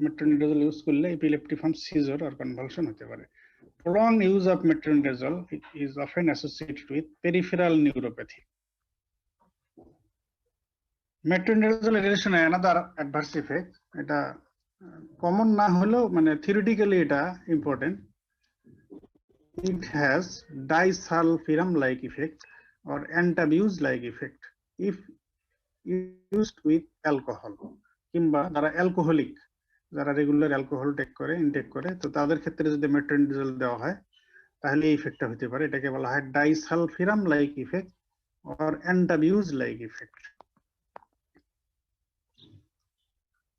মেট্রোনিডাজল ইউজ করলে ইপিলেপ্টিফর্ম সিজর আর কনভালশন হতে পারে। Prolonged use of metronidazole is often associated with peripheral neuropathy. Metronidazole relation another adverse effect, এটা কমন না হলেও মানে theoretically এটা important. It has disulfiram like effect or antabuse like effect if used with alcohol, কিংবা যারা alcoholic, যারা regular alcohol intact করে, তো তাদের ক্ষেত্রে যদি মেট্রোনিডাজল দেওয়া হয় তাহলে এই ইফেক্টটা হতে পারে। এটাকে বলা হয় disulfiram like effect or Antabuse like effect.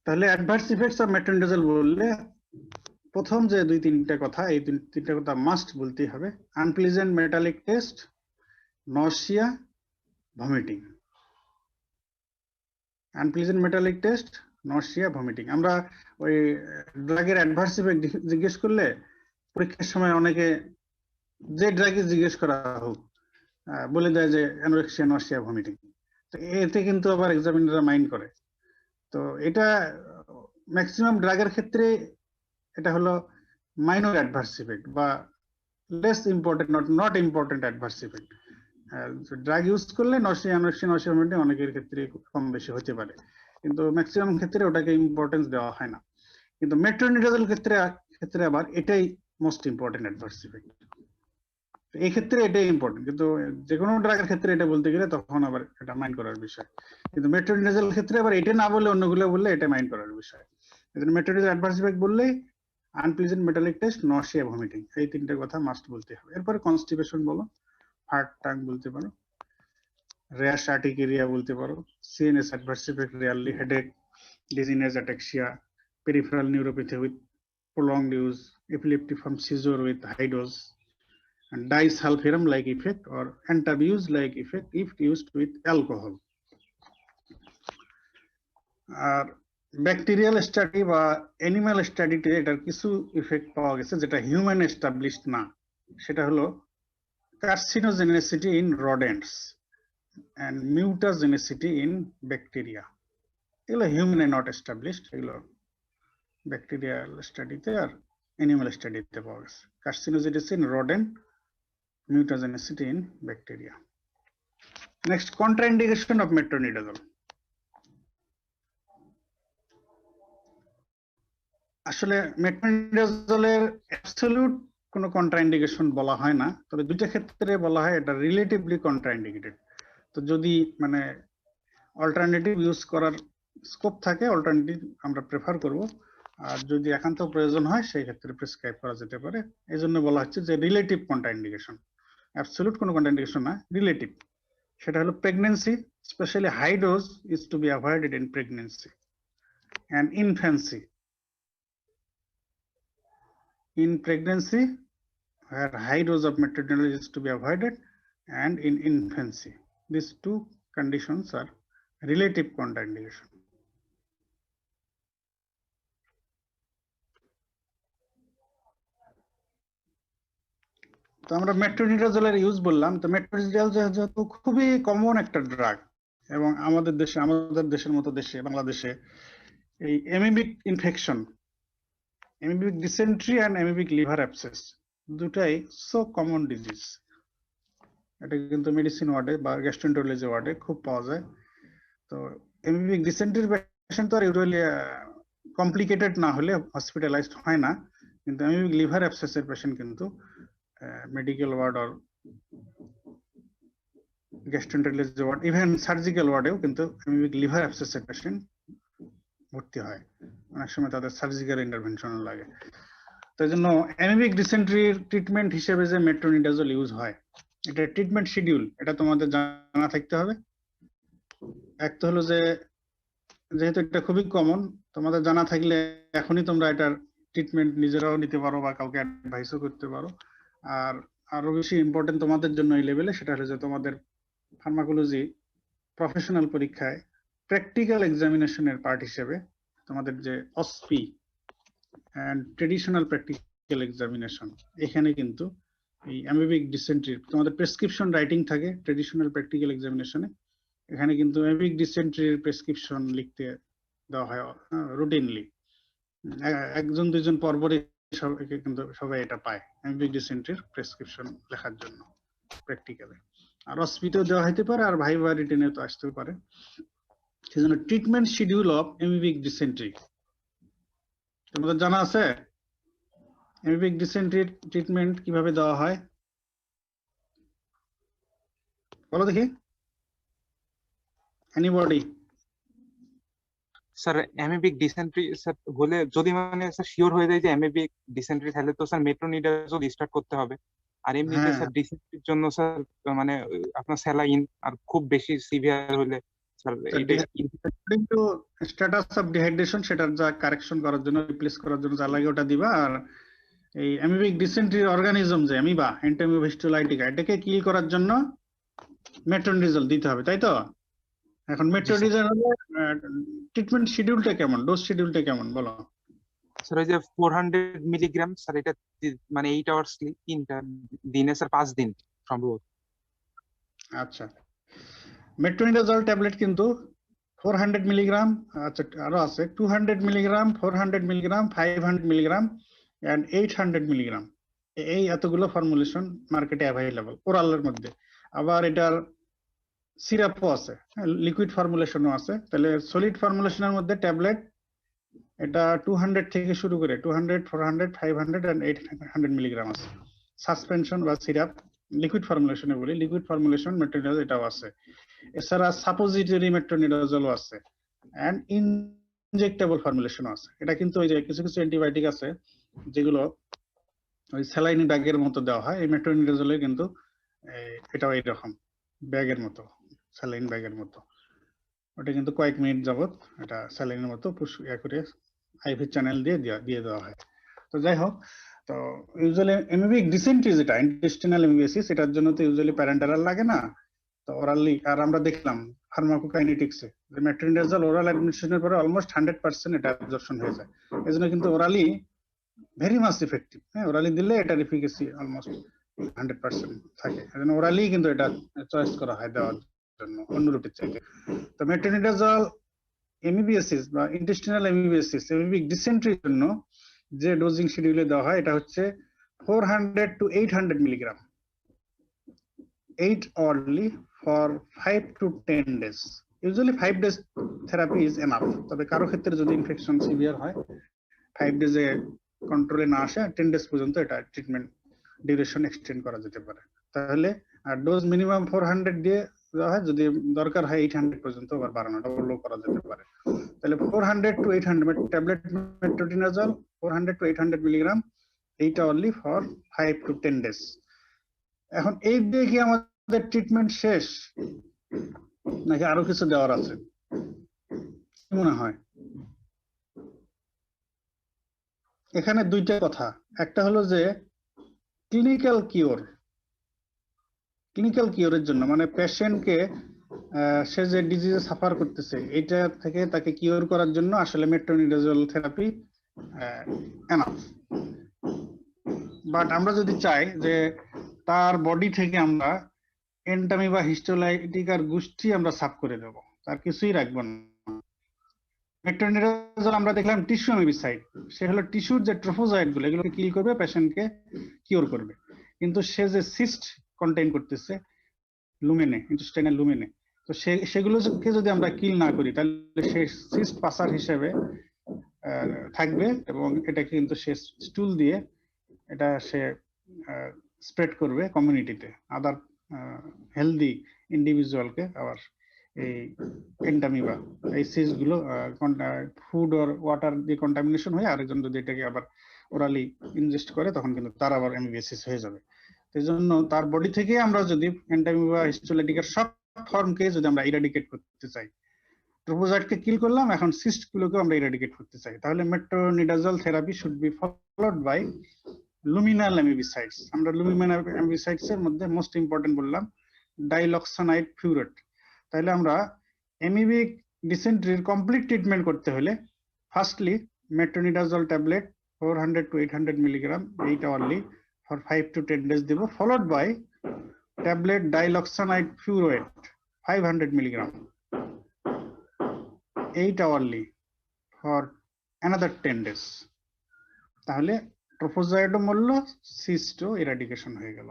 তাহলে অ্যাডভার্স ইফেক্টস অফ মেট্রোনিডাজল বললে প্রথম যে দুই তিনটা কথা, এই তিনটা কথা মাস্ট বলতেই হবে। Unpleasant metallic test, nausea, vomiting. Unpleasant metallic test, nausea, vomiting. আমরা ওই ড্রাগের অ্যাডভার্স ইফেক্ট জিজ্ঞেস করলে পরীক্ষার সময় অনেকে যে ড্রাগে জিজ্ঞেস করা হোক বলে দেয় যে অ্যানোরেক্সিয়া, নসিয়া, ভমিটিং। তো এতে কিন্তু আবার এক্সামিনাররা মাইন্ড করে। তো এটা ম্যাক্সিমাম ড্রাগের ক্ষেত্রে এটা হলো মাইনর অ্যাডভার্স ইফেক্ট বা less important, not important adverse effect. Drug use করলে নসিয়া, অ্যানোরেক্সিয়া, নসিয়া, ভমিটিং অনেকের ক্ষেত্রে কম বেশি হতে পারে, কিন্তু ম্যাক্সিমাম ক্ষেত্রে ওটাকে ইম্পর্টেন্স দেওয়া হয় না। কিন্তু মেট্রোনিডাজল ক্ষেত্রে আবার এটাই মোস্ট ইম্পর্টেন্ট অ্যাডভার্স ইফেক্ট। এই ক্ষেত্রে এটাই ইম্পর্টেন্ট, কিন্তু যে কোনো ড্রাগের ক্ষেত্রে এটা বলতে গেলে তখন আবার এটা মাইন্ড করার বিষয়। কিন্তু মেট্রোনিডাজল ক্ষেত্রে আবার এটা না বলে অন্যগুলো বললে এটা মাইন্ড করার বিষয়। এজন্য মেট্রোনিডাজল অ্যাডভার্স ইফেক্ট বললেই unpleasant metallic test, nausea, vomiting, এই তিনটে কথা মাস্ট বলতে হবে। এরপরে কনস্টিপেশন বলো, হার্ট টাং বলতে পারো, র্যাশ আর্টিকেরিয়া বলতে পারো, CNS adverse effect rarely, headache, dizziness ataxia, peripheral neuropathy with prolonged use, epileptiform seizure with high dose, and disulfiram like effect or antabuse like effect if used with alcohol. আর bacterial study বা animal স্টাডিতে এটার কিছু effect পাওয়া গেছে যেটা human established না। সেটা হলো carcinogenicity in rodents and mutagenicity in bacteria. এগুলো হিউম্যানে নট এস্টাবলিশড, এগুলো ব্যাকটেরিয়াল স্টাডিতে আর অ্যানিমাল স্টাডিতে পাওয়া গেছে। Carcinogenicity in rodent, mutagenicity in bacteria. Next, contraindication of metronidazole. আসলে মেট্রোনিডাজলের অ্যাবসলিউট কোনো কন্ট্রাইন্ডিকেশন বলা হয় না, তবে দুইটা ক্ষেত্রে বলা হয় এটা রিলেটিভলি কন্ট্রাইন্ডিকেটেড। তো যদি মানে অল্টারনেটিভ ইউজ করার স্কোপ থাকে, অল্টারনেটিভ আমরা প্রেফার করব, আর যদি একান্ত প্রয়োজন হয় সেই ক্ষেত্রে প্রেসক্রাইব করা যেতে পারে। এই জন্য বলা হচ্ছে যে রিলেটিভ কন্ট্রাইন্ডিকেশন, অ্যাবসলিউট কোনো কন্ট্রাইন্ডিকেশন না, রিলেটিভ। সেটা হলো pregnancy, specially high dose is to be avoided in pregnancy and infancy. In pregnancy, where high dose of metronidazole is to be avoided, and in infancy. These two conditions are relative contraindication. তো আমরা মেট্রোনিডাজলের use বললাম, তো metronidazole যেহেতু খুবই common একটা drug এবং আমাদের দেশের মতো দেশে, বাংলাদেশে এই amoebic infection, amoebic dysentery and amoebic liver abscess দুটাই সো কমন ডিজিজ। এটা কিন্তু মেডিসিন ওয়ার্ডে বা গ্যাস্ট্রোএন্টারোলজি ওয়ার্ডে খুব পাওয়া যায়। তো এমিবিক ডিসেন্ট্রির পেশেন্ট তো আর ইউজুয়ালি কমপ্লিকেটেড না হলে হসপিটালাইজড হয় না, কিন্তু এমিবিক লিভার অ্যাবসেসের পেশেন্ট কিন্তু মেডিকেল ওয়ার্ড আর গ্যাস্ট্রোএন্টারোলজি ওয়ার্ড, ইভেন সার্জিক্যাল ওয়ার্ডেও কিন্তু এমিবিক লিভার অ্যাবসেসের পেশেন্ট ভর্তি হয়। অনেক সময় তাদের সার্জিক্যাল ইন্টারভেনশন লাগে। তো এই জন্য এমিবিক ডিসেন্ট্রির ট্রিটমেন্ট হিসেবে যে মেট্রোনিডাজল ইউজ হয়, এটা ট্রিটমেন্ট শিডিউল, এটা তোমাদের জানা থাকতে হবে। এক তো হলো যে যেহেতু এটা খুবই কমন, তোমাদের জানা থাকলে এখনই তোমরা এটার ট্রিটমেন্ট নিজেরাও নিতে পারো বা কাউকে অ্যাডভাইসও করতে পারো। আর আরো বেশি ইম্পর্টেন্ট তোমাদের জন্য এই লেভেলে সেটা হলো যে তোমাদের ফার্মাকোলজি প্রফেশনাল পরীক্ষায় প্র্যাকটিক্যাল এক্সামিনেশনের পার্ট হিসেবে তোমাদের যে অসপি, and traditional practical examination এখানে কিন্তু এই অ্যামিবিক ডিসেন্ট্রির তোমাদের প্রেসক্রিপশন রাইটিং থাকে ট্রেডিশনাল প্র্যাকটিক্যাল এক্সামিনেশনে এখানে কিন্তু অ্যামিবিক ডিসেন্ট্রির প্রেসক্রিপশন লিখতে দেওয়া হয় রুটিনলি একজন দুইজন পরপরই কিন্তু সবাই এটা পায় অ্যামিবিক ডিসেন্ট্রির প্রেসক্রিপশন লেখার জন্য প্র্যাকটিক্যালে আর অসপিতেও দেওয়া হতে পারে আর ভাইভা রিটেনে তো আসতে পারে সেজন্য treatment schedule of amoebic dysentery তোমাদের জানা আছে অ্যামিবিক ডিসেন্ট্রির ট্রিটমেন্ট কিভাবে দেওয়া হয় বলো দেখি anybody sir amoebic dysentery sir বলে যদি মানে স্যার শিওর হয়ে যায় যে অ্যামিবিক ডিসেন্ট্রি তাহলে তো স্যার মেট্রোনিডাজল স্টার্ট করতে হবে আর এমনিতে স্যার ডিসেন্ট্রির জন্য স্যার মানে আপনার স্যালাইন আর খুব বেশি সিভিয়ার হলে স্যার এটা কিন্তু স্ট্যাটাস অফ ডিহাইড্রেশন সেটার যা কারেকশন করার জন্য রিপ্লেস করার জন্য যা লাগে ওটা দিবা আর এই অ্যামিবিক ডিসেন্ট্রি অর্গানিজম যে অ্যামিবা এন্টামিওভিস্টুলাইটিকা এটাকে কিল করার জন্য মেট্রোনিডাজল দিতে হবে তাই তো এখন মেট্রোনিডাজল ট্রিটমেন্ট শিডিউলটা কেমন ডোজ শিডিউলটা কেমন বলো স্যার ওই যে 400 মিলিগ্রাম স্যার এটা মানে 8 আওয়ার্স তিনটা দিনে স্যার 5 দিন সম্ভবত আচ্ছা মেট্রোনিডাজল ট্যাবলেট কিন্তু 400 মিলিগ্রাম আচ্ছা আরো আছে 200 milligram 400 milligram 500 milligram and 800 milligram এই এতগুলো ফর্মুলেশন মার্কেটে অ্যাভেলেবল ওরালের মধ্যে আবার এটার সিরাপও আছে লিকুইড ফর্মুলেশনও আছে তাহলে সলিড ফর্মুলেশনের মধ্যে ট্যাবলেট এটা 200 থেকে শুরু করে 200 400 500 এন্ড 800 মিলিগ্রাম আছে সাসপেনশন বা সিরাপ লিকুইড ফর্মুলেশনে বলি লিকুইড ফর্মুলেশন মেট্রোনিডাজল এটাও আছে এছাড়া সাপোজিটরি মেট্রোনিডাজলও আছে এন্ড ইনজেক্টেবল ফর্মুলেশনও আছে এটা কিন্তু ওই যে কিছু কিছু অ্যান্টিবায়োটিক আছে যেগুলো ওই স্যালাইন ব্যাগের মতো দেওয়া হয় এই মেট্রোনিডাজলে কিন্তু এটাও এইরকম ব্যাগের মতো স্যালাইন ব্যাগের মতো ওটা কিন্তু কয়েক মিনিট যাবত এটা স্যালাইনের মতো পুশ করে আইভি চ্যানেল দিয়ে দেওয়া হয় তো যাই হোক তো ইউজুয়ালি অ্যামিবিক ডিসেন্ট্রি যেটা ইন্টেস্টিনাল অ্যামিবিয়াসিস এটার জন্য তো ইউজুয়ালি প্যারেন্টারাল লাগে না তো ওরালি আর আমরা দেখলাম ফার্মাকোকাইনেটিক্সে যে মেট্রোনিডাজল ওরাল অ্যাডমিনিস্ট্রেশনের পরে অলমোস্ট 100% এটা অ্যাবজর্পশন হয়ে যায় এজন্য কিন্তু ওরালি ভেরি মাচ ইফেক্টিভ হ্যাঁ ওরালি দিলে এটার এফিকাসি অলমোস্ট 100% থাকে এজন্য ওরালি কিন্তু এটা চয়েস করা হয় দেওয়ার জন্য অন্য রুটের চাইতে তো মেট্রোনিডাজল অ্যামিবিয়াসিস বা ইন্টেস্টিনাল অ্যামিবিয়াসিস অ্যামিবিক ডিসেন্ট্রির জন্য যে ডোজিং শিডিউলে দেওয়া হয় এটা হচ্ছে 400 to 800 milligram 8 hourly for 5 to 10 days usually 5 days therapy is enough তবে কারো ক্ষেত্রে যদি ইনফেকশন সিভিয়ার হয় 5 days এ কন্ট্রোলে না আসে 10 days পর্যন্ত এটা ট্রিটমেন্ট ডিউরেশন এক্সটেন্ড করা যেতে পারে তাহলে আর ডোজ মিনিমাম 400 দিয়ে দেওয়া হয় যদি দরকার হয় 800 পর্যন্ত আবার বাড়ানো ডবলও করা যেতে পারে তাহলে 400 to 800 tablet metronidazole 400 to 800 milligram 8 hourly for 5 to 10 days এখন এই দিয়ে কি আমাদের ট্রিটমেন্ট শেষ নাকি আরো কিছু দেওয়ার আছে কি মনে হয় এখানে দুইটা কথা একটা হলো যে ক্লিনিক্যাল কিওরের জন্য মানে পেশেন্টকে সে যে ডিজিজে সাফার করতেছে এটা থেকে তাকে কিওর করার জন্য আসলে মেট্রোনিডাজল থেরাপি এনাফ বাট আমরা যদি চাই যে তার বডি থেকে আমরা এন্টামিবা হিস্টোলাইটিকার গোষ্ঠী আমরা সাফ করে দেব তার কিছুই রাখবো না মেট্রোনিডাজল আমরা দেখলাম টিস্যু অ্যামিবিসাইড সে হলো টিস্যুর যে ট্রোফোজয়েড গুলো এগুলোকে কিল করবে পেশেন্টকে কিওর করবে কিন্তু সে যে সিস্ট কন্টেইন করতেছে লুমেনে ইন্টেস্টাইনাল লুমেনে তো সেগুলোকে যদি আমরা কিল না করি তাহলে সে সিস্ট পাসার হিসেবে থাকবে এবং এটাকে কিন্তু সে স্টুল দিয়ে এটা সে স্প্রেড করবে কমিউনিটিতে আদার হেলদি ইন্ডিভিজুয়ালকে আবার এই এন্টামিবা এই সিস্ট গুলো ফুড অর ওয়াটার দিয়ে কন্টামিনেশন হয়ে আরেকজন যদি এটাকে আবার ওরালি ইনজেস্ট করে তখন কিন্তু তার আবার অ্যামিবিয়াসিস হয়ে যাবে এই জন্য তার বডি থেকে আমরা যদি এন্টামিবা হিস্টোলাইটিকার সব ফর্মকে যদি আমরা ইরাডিকেট করতে চাই ট্রোপোজয়েডকে কিল করলাম এখন সিস্ট গুলোকে আমরা ইরাডিকেট করতে চাই তাহলে metronidazole therapy should be followed by luminal amoebicides আমরা লুমিনাল অ্যামিবিসাইডস এর মধ্যে মোস্ট ইম্পর্টেন্ট বললাম ডাইলক্সানাইড ফিউরেট তাহলে আমরা অ্যামিবিক ডিসেন্ট্রির কমপ্লিট ট্রিটমেন্ট করতে হলে firstly metronidazole tablet 400 to 800 milligram 8 hourly for 5 to 10 days দেব, followed by tablet diloxanide furoate 500 milligram 8 hourly for another 10 days. তাহলে ট্রোপোজয়েডও মরল, সিস্টও এরাডিকেশন হয়ে গেল।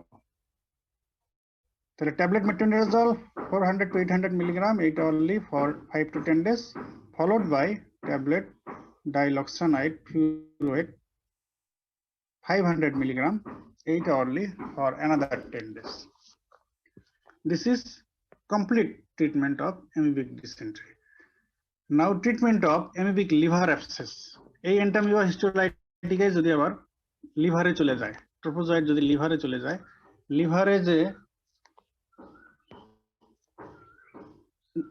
তাহলে tablet metronidazole 400 to 800 milligram 8 hourly for 5 to 10 days, followed by tablet diloxanide furoate 500 milligram 8 hourly for another 10 days. This is complete treatment of amoebic dysentery. Now treatment of amoebic liver abscess. এই Entamoeba হিস্টোলাইটিকে যদি আবার লিভারে চলে যায়, ট্রোপোজয়েড যদি লিভারে চলে যায়, লিভারে যে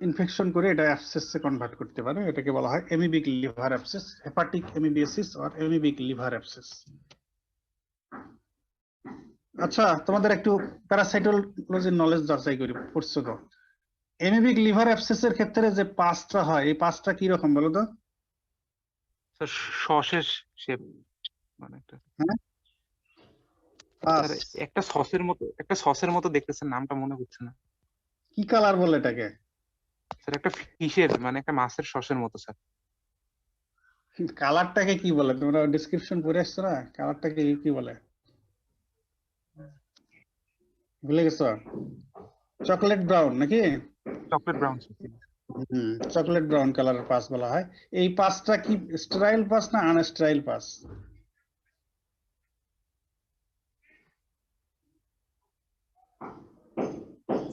ইনফেকশন করে এটা অ্যাবসেসে কনভার্ট করতে পারে, এটাকে বলা হয় amoebic liver abscess, hepatic amoebiasis or amoebic liver abscess. আচ্ছা, তোমাদের একটু প্যারাসাইটোলজির নলেজ যাচাই করি, পড়ছো তো? amoebic liver abscess এর ক্ষেত্রে যে পাসটা হয়, এই পাসটা কি রকম বলো তো? স্যার সসের শেপ, মানে একটা পাস স্যার একটা সসের মতো দেখতেছেন, নামটা মনে পড়ছে না কি কালার বলে এটাকে? স্যার। একটা ফিশের, মানে একটা মাছের সসের মতো স্যার। কালারটাকে কি বলে? তোমরা ডেসক্রিপশন পড়ে আসছো না, কালারটাকে কি বলে ভুলে গেছো? চকলেট ব্রাউন নাকি? Chocolate brown. চকলেট ব্রাউন কালারের পাস বলা হয়। এই পাসটা কি স্টেরাইল পাস না unsterile pus?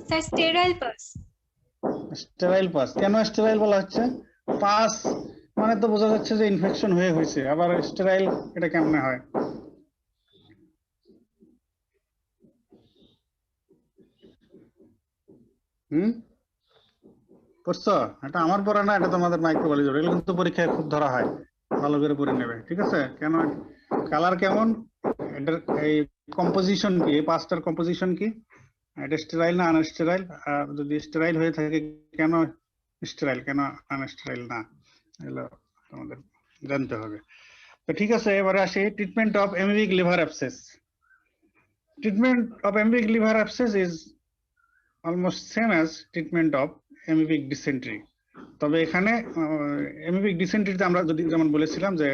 Sir sterile pus. Sterile pus. কেন স্টেরাইল বলা হচ্ছে? পাস মানে তো বোঝা যাচ্ছে যে ইনফেকশন হয়েছে, আবার স্টেরাইল এটা কেমনে হয়? পড়ছো? এটা আমার পড়া না, এটা তোমাদের মাইক্রোবায়োলজি। এগুলো কিন্তু পরীক্ষায় খুব ধরা হয়, ভালো করে পড়ে নেবে, ঠিক আছে? কেন কালার কেমন, এটার এই কম্পোজিশন কি, এই পাঁচটার কম্পোজিশন কি, এটা স্টেরাইল না আনস্টেরাইল, আর যদি স্টেরাইল হয়ে থাকে কেন স্টেরাইল, কেন আনস্টেরাইল না, এগুলো তোমাদের জানতে হবে। তো ঠিক আছে, এবারে আসি treatment of amoebic liver abscess. Treatment of amoebic liver abscess is almost same as treatment of amoebic dysentery. তবে এখানে amoebic dysentery তে আমরা যদি যেমন বলেছিলাম যে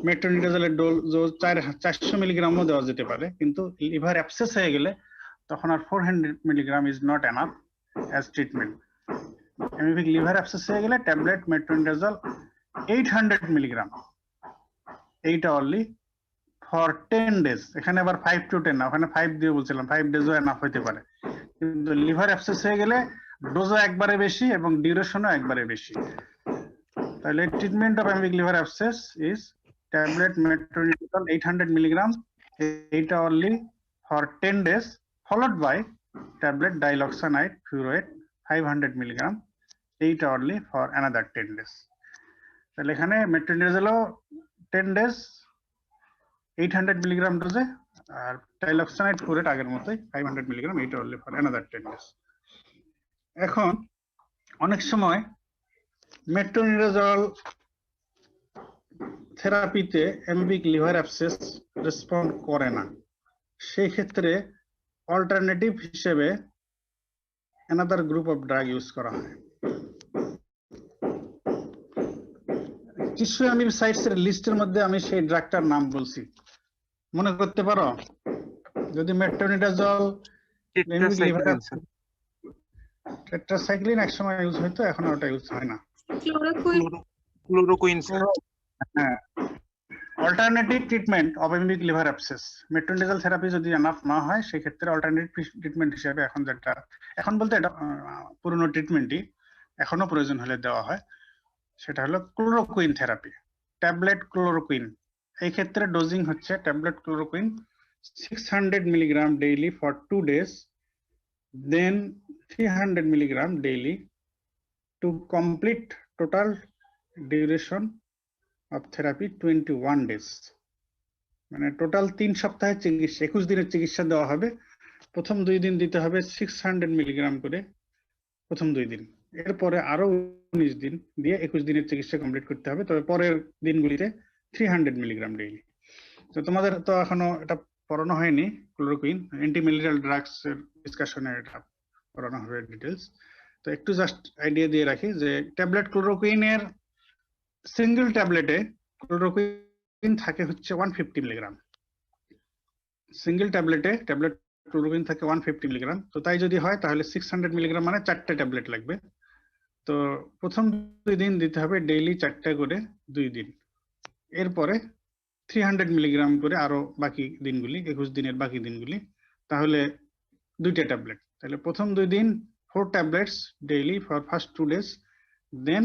মেট্রোনিডাজলের ডোজ 400 মিলিগ্রামও দেওয়া যেতে পারে, কিন্তু লিভার অ্যাবসেস হয়ে গেলে তখন আর 400 milligram is not enough as treatment. amoebic liver abscess হয়ে গেলে tablet metronidazole 800 milligram 8 hourly for 10 days। এখানে আবার 5 to 10 না, ওখানে 5 দিয়ে বলছিলাম, 5 ডেজও এনাফ হতে পারে, কিন্তু লিভার অ্যাবসেস হয়ে গেলে ডোজও একবারে বেশি এবং ডিউরেশনও একবারে বেশি। তাহলে treatment of amoebic liver abscess is tablet metronidazole 800 milligram 8 hourly for 10 days, followed by tablet diloxanide furoate 500 milligram 8 hourly for another 10 days. তাহলে এখানে metronidazole 10 days 800 মিলিগ্রাম ডোজে, আর diloxanide furoate আগের মতোই 500 milligram 8 hourly for another 10 days। এখন অনেক সময় metronidazole থেরাপিতে amoebic liver abscess রেসপন্ড করে না, সেই ক্ষেত্রে অল্টারনেটিভ হিসেবে another group of drug use করা হয়। টিস্যু অ্যামিবসাইডস এর লিস্টের মধ্যে আমি সেই ড্রাগটার নাম বলছি, মনে করতে পারো? যদি মেট্রোনিডাজল টেট্রাসাইক্লিন একসময় ইউজ হইতো, এখন ওটা ইউজ হয় না। ক্লোরোকুইন। হ্যাঁ, alternative treatment of amoebic liver abscess, metronidazole therapy যদি এনাফ না হয়, সেই ক্ষেত্রে অল্টারনেটিভ ট্রিটমেন্ট হিসেবে এখন যেটা, এখন বলতে এটা পুরনো ট্রিটমেন্টই এখনো প্রয়োজন হলে দেওয়া হয়, সেটা হলো ক্লোরোকুইন থেরাপি, ট্যাবলেট ক্লোরোকুইন। এই ক্ষেত্রে ডোজিং হচ্ছে tablet chloroquine 600 milligram daily for 2 days, then 300 milligram daily to complete total duration of therapy 21 days। মানে টোটাল 3 সপ্তাহের চিকিৎসা, 21 দিনের চিকিৎসা দেওয়া হবে। প্রথম 2 দিন দিতে হবে 600 মিলিগ্রাম করে প্রথম 2 দিন, এরপরে আরো 19 দিন দিয়ে 21 দিনের চিকিৎসা কমপ্লিট করতে হবে। তবে পরের দিনগুলিতে 300 মিলিগ্রাম ডেইলি। তো তোমাদের তো এখনো এটা পড়ানো হয়নি, ক্লোরোকুইন অ্যান্টি ম্যালেরিয়াল ড্রাগস এর ডিসকাশনে এটা পড়ানো হবে ডিটেলস। তো একটু জাস্ট আইডিয়া দিয়ে রাখি যে ট্যাবলেট ক্লোরোকুইনের সিঙ্গেল ট্যাবলেটে ক্লোরোকুইন থাকে হচ্ছে 150 মিলিগ্রাম। সিঙ্গেল ট্যাবলেট ক্লোরোকুইন থাকে 150 মিলিগ্রাম। তো তাই যদি হয় তাহলে 600 মিলিগ্রাম মানে 4টে ট্যাবলেট লাগবে। তো প্রথম 2 দিন দিতে হবে ডেইলি 4টা করে 2 দিন। এরপরে 300 মিলিগ্রাম করে আরো বাকি দিনগুলি, 21 দিনের বাকি দিনগুলি, তাহলে 2টা ট্যাবলেট। তাহলে প্রথম 2 দিন 4 tablets daily for first 2 days, then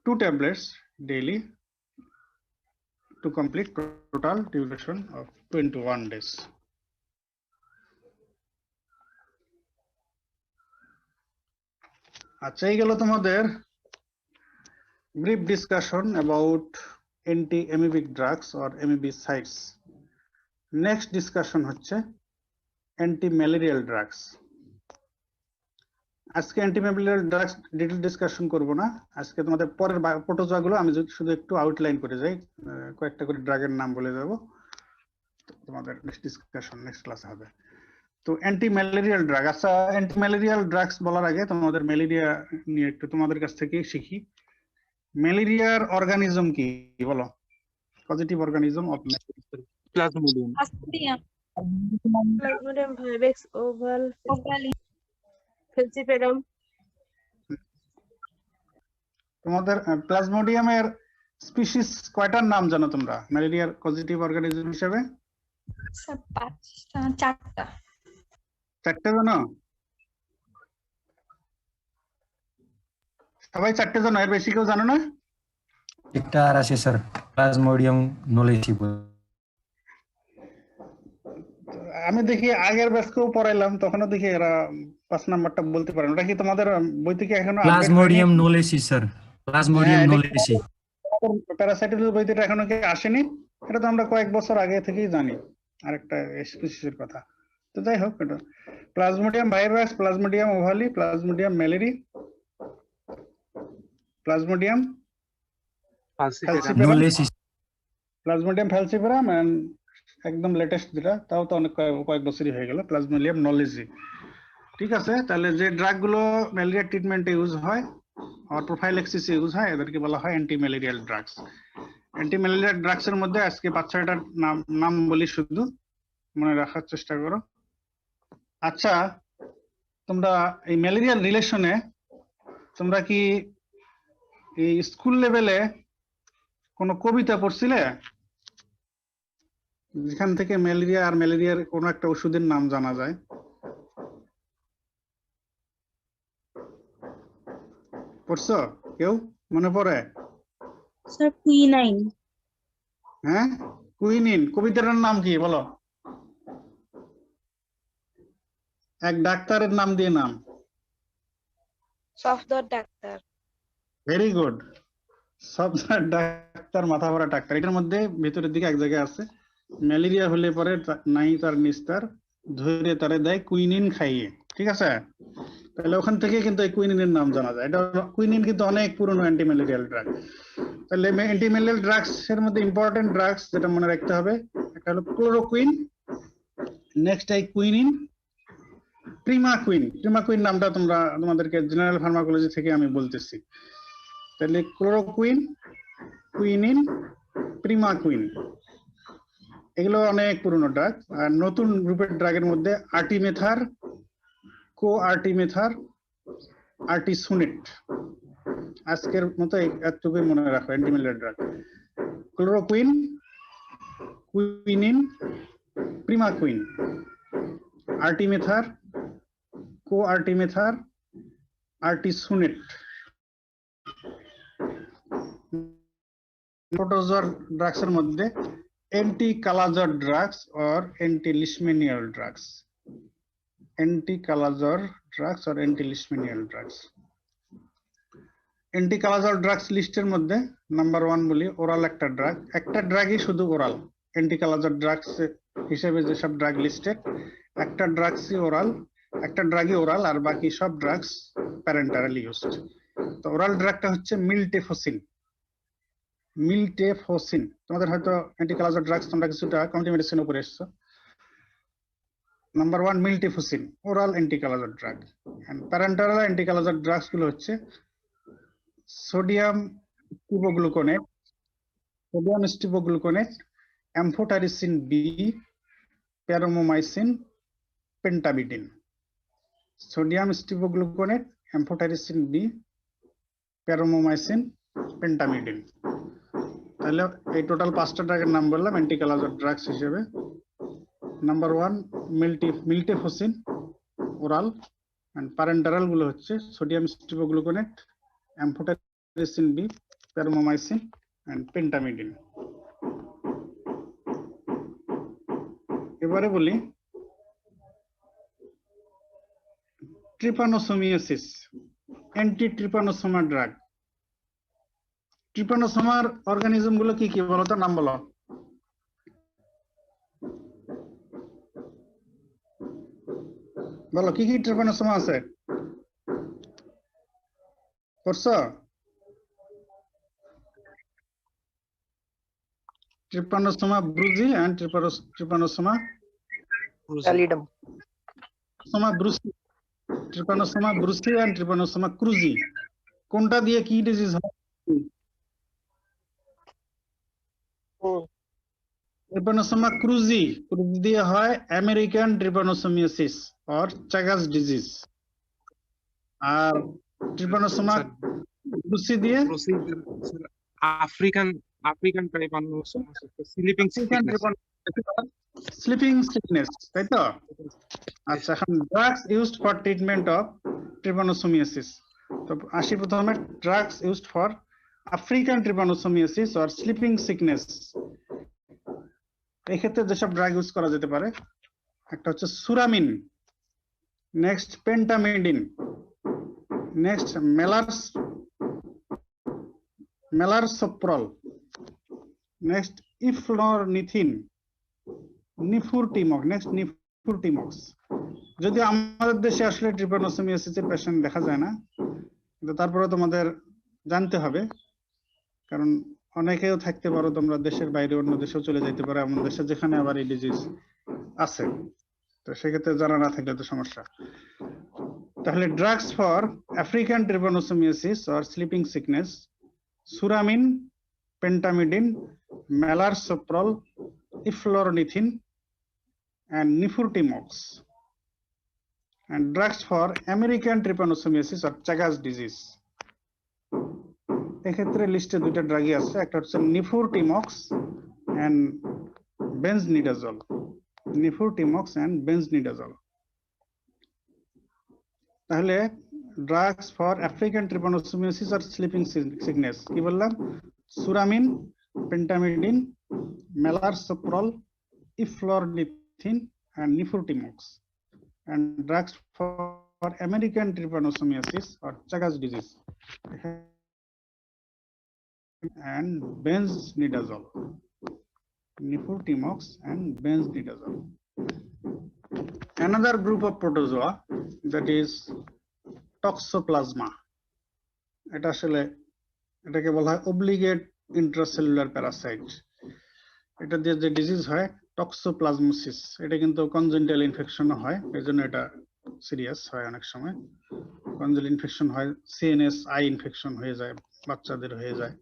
2 tablets daily to complete total duration of 21 days. আচ্ছা, এই গেল তোমাদের brief discussion about anti-amoebic drugs or amoebicides. Next discussion হচ্ছে anti-malarial drugs. আজকে অ্যান্টিম্যালেরিয়াল ড্রাগস ডিটেইল ডিসকাশন করব না। আজকে তোমাদের পরের প্রোটোজোয়া গুলো আমি শুধু একটু আউটলাইন করে যাই, কয়েকটা করে ড্রাগের নাম বলে দেব, তোমাদের নেক্সট ডিসকাশন নেক্সট ক্লাসে হবে। তো অ্যান্টিম্যালেরিয়াল ড্রাগ, আচ্ছা অ্যান্টিম্যালেরিয়াল ড্রাগস বলার আগে তোমাদের ম্যালেরিয়া নিয়ে একটু তোমাদের কাছ থেকে শিখি। ম্যালেরিয়ার অর্গানিজম কি বলো? Positive organism of plasmodium. Plasmodium vivax oval falciparum. তোমাদের প্লাজমোডিয়ামের স্পিসিস কয়টার নাম জানো তোমরা ম্যালেরিয়ার পজিটিভ অর্গানিজম হিসেবে? স্যার 4টা। 4টে জানো? সবাই 4টে জানো? এর বেশি কেউ জানো না? একটা আর আছে স্যার, প্লাজমোডিয়াম নোলেসি। আমি দেখি আগের ব্যাচকেও পড়াইলাম, তখনও দেখি এরা 5 নাম্বারটা বলতে পারে না। ওটা কি তোমাদের বই থেকে এখনো প্লাজমোডিয়াম নোলেসি স্যার, প্লাজমোডিয়াম নোলেসি। প্যারাসাইটোলজি বইতে এটা এখনো কি আসেনি? এটা তো আমরা কয়েক বছর আগে থেকেই জানি, আরেকটা স্পিসিসের কথা। তো যাই হোক, এটা Plasmodium vivax, Plasmodium ovale, Plasmodium malariae, Plasmodium falciparum। Knowlesi. Plasmodium falciparum and একদম লেটেস্ট যেটা, তাও তো অনেক কয়েক বছরই হয়ে গেল, প্লাজমোডিয়াম নোলেসি। ঠিক আছে, তাহলে যে ড্রাগ গুলো ম্যালেরিয়া ট্রিটমেন্টে ইউজ হয় আর প্রোফাইল্যাক্সিসে ইউজ হয় এদেরকে বলা হয় anti malarial drugs. Anti malarial drugs এর মধ্যে আজকে 5-6টার নাম বলি, শুধু মনে রাখার চেষ্টা করো। আচ্ছা, তোমরা এই ম্যালেরিয়ার রিলেশনে তোমরা কি এই স্কুল লেভেলে কোনো কবিতা পড়ছিলে যেখান থেকে ম্যালেরিয়া আর ম্যালেরিয়ার কোনো একটা ওষুধের নাম জানা যায়? পড়ছো কেউ? মনে পড়ে? Sir, quinine. হ্যাঁ, কুইনিন। কবিতাটার নাম কি বলো? এক ডাক্তারের নাম দিয়ে নাম। Safdar doctor. Very good. সব ডাক্তার, মাথা ভরা ডাক্তার। এটার মধ্যে ভেতরের দিকে এক জায়গায় আছে, ম্যালেরিয়া হলে পরে নাই তার নিস্তার, ধরে তারে দেয় কুইনিন খাইয়ে। ঠিক আছে, তাহলে ওখান থেকে কিন্তু এই কুইনিনের নাম জানা যায়। এটা কুইনিন কিন্তু অনেক পুরনো অ্যান্টি ম্যালেরিয়াল ড্রাগ। তাহলে অ্যান্টি ম্যালেরিয়াল ড্রাগস এর মধ্যে ইম্পর্টেন্ট ড্রাগস যেটা মনে রাখতে হবে, একটা হলো ক্লোরোকুইন, নেক্সট এই কুইনিন, প্রিমাকুইন। প্রিমাকুইন নামটা তোমরা তোমাদেরকে জেনারেল ফার্মাকোলজি থেকে আমি বলতেছি। তাহলে ক্লোরোকুইন, কুইনিন, প্রিমাকুইন, এগুলো অনেক পুরনো ড্রাগ। আর নতুন গ্রুপের ড্রাগের মধ্যে আর্টিমেথার, কো আর্টিমেথার, আর্টিসুনেট। আজকের মতো এতটুকুই মনে রাখো anti malarial drug: chloroquine, quinine, primaquine, artemether, co artemether, artesunate. প্রোটোজোয়ার ড্রাগস এর মধ্যে anti kalajwar drugs or anti leishmanial drugs, anti kalajwar drugs or anti leishmanial drugs. Anti kalajwar drugs লিস্টের মধ্যে নাম্বার 1 বলি ওরাল একটা ড্রাগ, একটা ড্রাগই শুধু ওরাল। অ্যান্টি কালাজ্বর ড্রাগস হিসেবে যেসব ড্রাগ লিস্টেড, একটা ড্রাগসই ওরাল, একটা ড্রাগই ওরাল, আর বাকি সব ড্রাগস প্যারেন্টারালি ইউজড। তো ওরাল ড্রাগটা হচ্ছে মিল্টেফোসিন। মিল্টেফোসিন, তোমাদের হয়তো অ্যান্টিকালাজার ড্রাগস তোমরা কিছুটা কমিউনিটি মেডিসিন উপরে এসছো। Number 1 miltefosine, oral antikalazar drug. And parenteral antikalazar drugs গুলো হচ্ছে sodium stibogluconate, amphotericin B, paromomycin, pentamidine. Sodium stibogluconate, amphotericin B, paromomycin, pentamidine. তাহলে এই টোটাল 5টা ড্রাগের নাম বললাম অ্যান্টিকালাজার ড্রাগস হিসেবে। Number 1 miltefosine oral, and parenteral গুলো হচ্ছে sodium stibogluconate, amphotericin B, paromomycin and pentamidine. এবারে বলি ট্রিপানোসোমিয়াসিস, অ্যান্টি ট্রিপানোসোমা ড্রাগ। ট্রিপানোসোমার অর্গানিজম গুলো কি কি বলো তো, নাম বলো। বলো কি কি ট্রিপানোসোমা আছে, করছো? Trypanosoma brucei and Trypanosoma Pallidum. Brucei, Trypanosoma brucei and Trypanosoma cruzi. কোনটা দিয়ে কি ডিজিজ হয়? ট্রিপানোসোমা ক্রুজি দিয়ে হয় American trypanosomiasis or Chagas disease. আর ট্রিপানোসোমা ব্রুসি দিয়ে আফ্রিকান ট্রাইপানোসোমা স্লিপিং সিকনেস, তাই তো? আচ্ছা, এখন drugs used for treatment of trypanosomiasis. তো আসি প্রথমে drugs used for African trypanosomiasis or sleeping sickness. এই ক্ষেত্রে যেসব ড্রাগ ইউজ করা যেতে পারে, একটা হচ্ছে সুরামিন, নেক্সট পেন্টামিডিন, নেক্সট মেলারসোপ্রল, নেক্সট ইফ্লোরনিথিন, নিফুরটিমক্স। যদি আমাদের দেশে আসলে ট্রিপানোসোমিয়াসিসের পেশেন্ট দেখা যায় না, কিন্তু তারপরে তোমাদের জানতে হবে, কারণ অনেকেও থাকতে পারো তোমরা দেশের বাইরে, অন্য দেশেও চলে যাইতে পারো, এমন দেশে যেখানে আবার এই ডিজিজ আছে। তো সেক্ষেত্রে জানা না থাকলে তো সমস্যা। তাহলে drugs for African trypanosomiasis or sleeping sickness: suramin, pentamidine, melarsoprol, eflornithine and nifurtimox. And drugs for American trypanosomiasis or Chagas disease. এক্ষেত্রে লিস্টে দুইটা ড্রাগই আছে, একটা হচ্ছে নিফুরটিমক্স এন্ড বেনজনিডাজল। তাহলে ড্রাগস ফর আফ্রিকান ট্রিপানোসোমিয়াসিস আর স্লিপিং সিকনেস কি বললাম? Suramin, pentamidine, melarsoprol, eflornithine and nifurtimox. And drugs for American trypanosomiasis or Chagas disease and benznidazole. Nifurtimox and benznidazole. Another group of protozoa, that is toxoplasma. এটাকে বলা হয় obligate intracellular parasite. এটা দিয়ে যে disease হয় toxoplasmosis, এটা কিন্তু congenital ইনফেকশনও হয়, এজন্য এটা সিরিয়াস হয়। অনেক সময় কনজেনিটাল ইনফেকশন হয়, সিএনএস আই ইনফেকশন হয়ে যায়, বাচ্চাদের হয়ে যায়।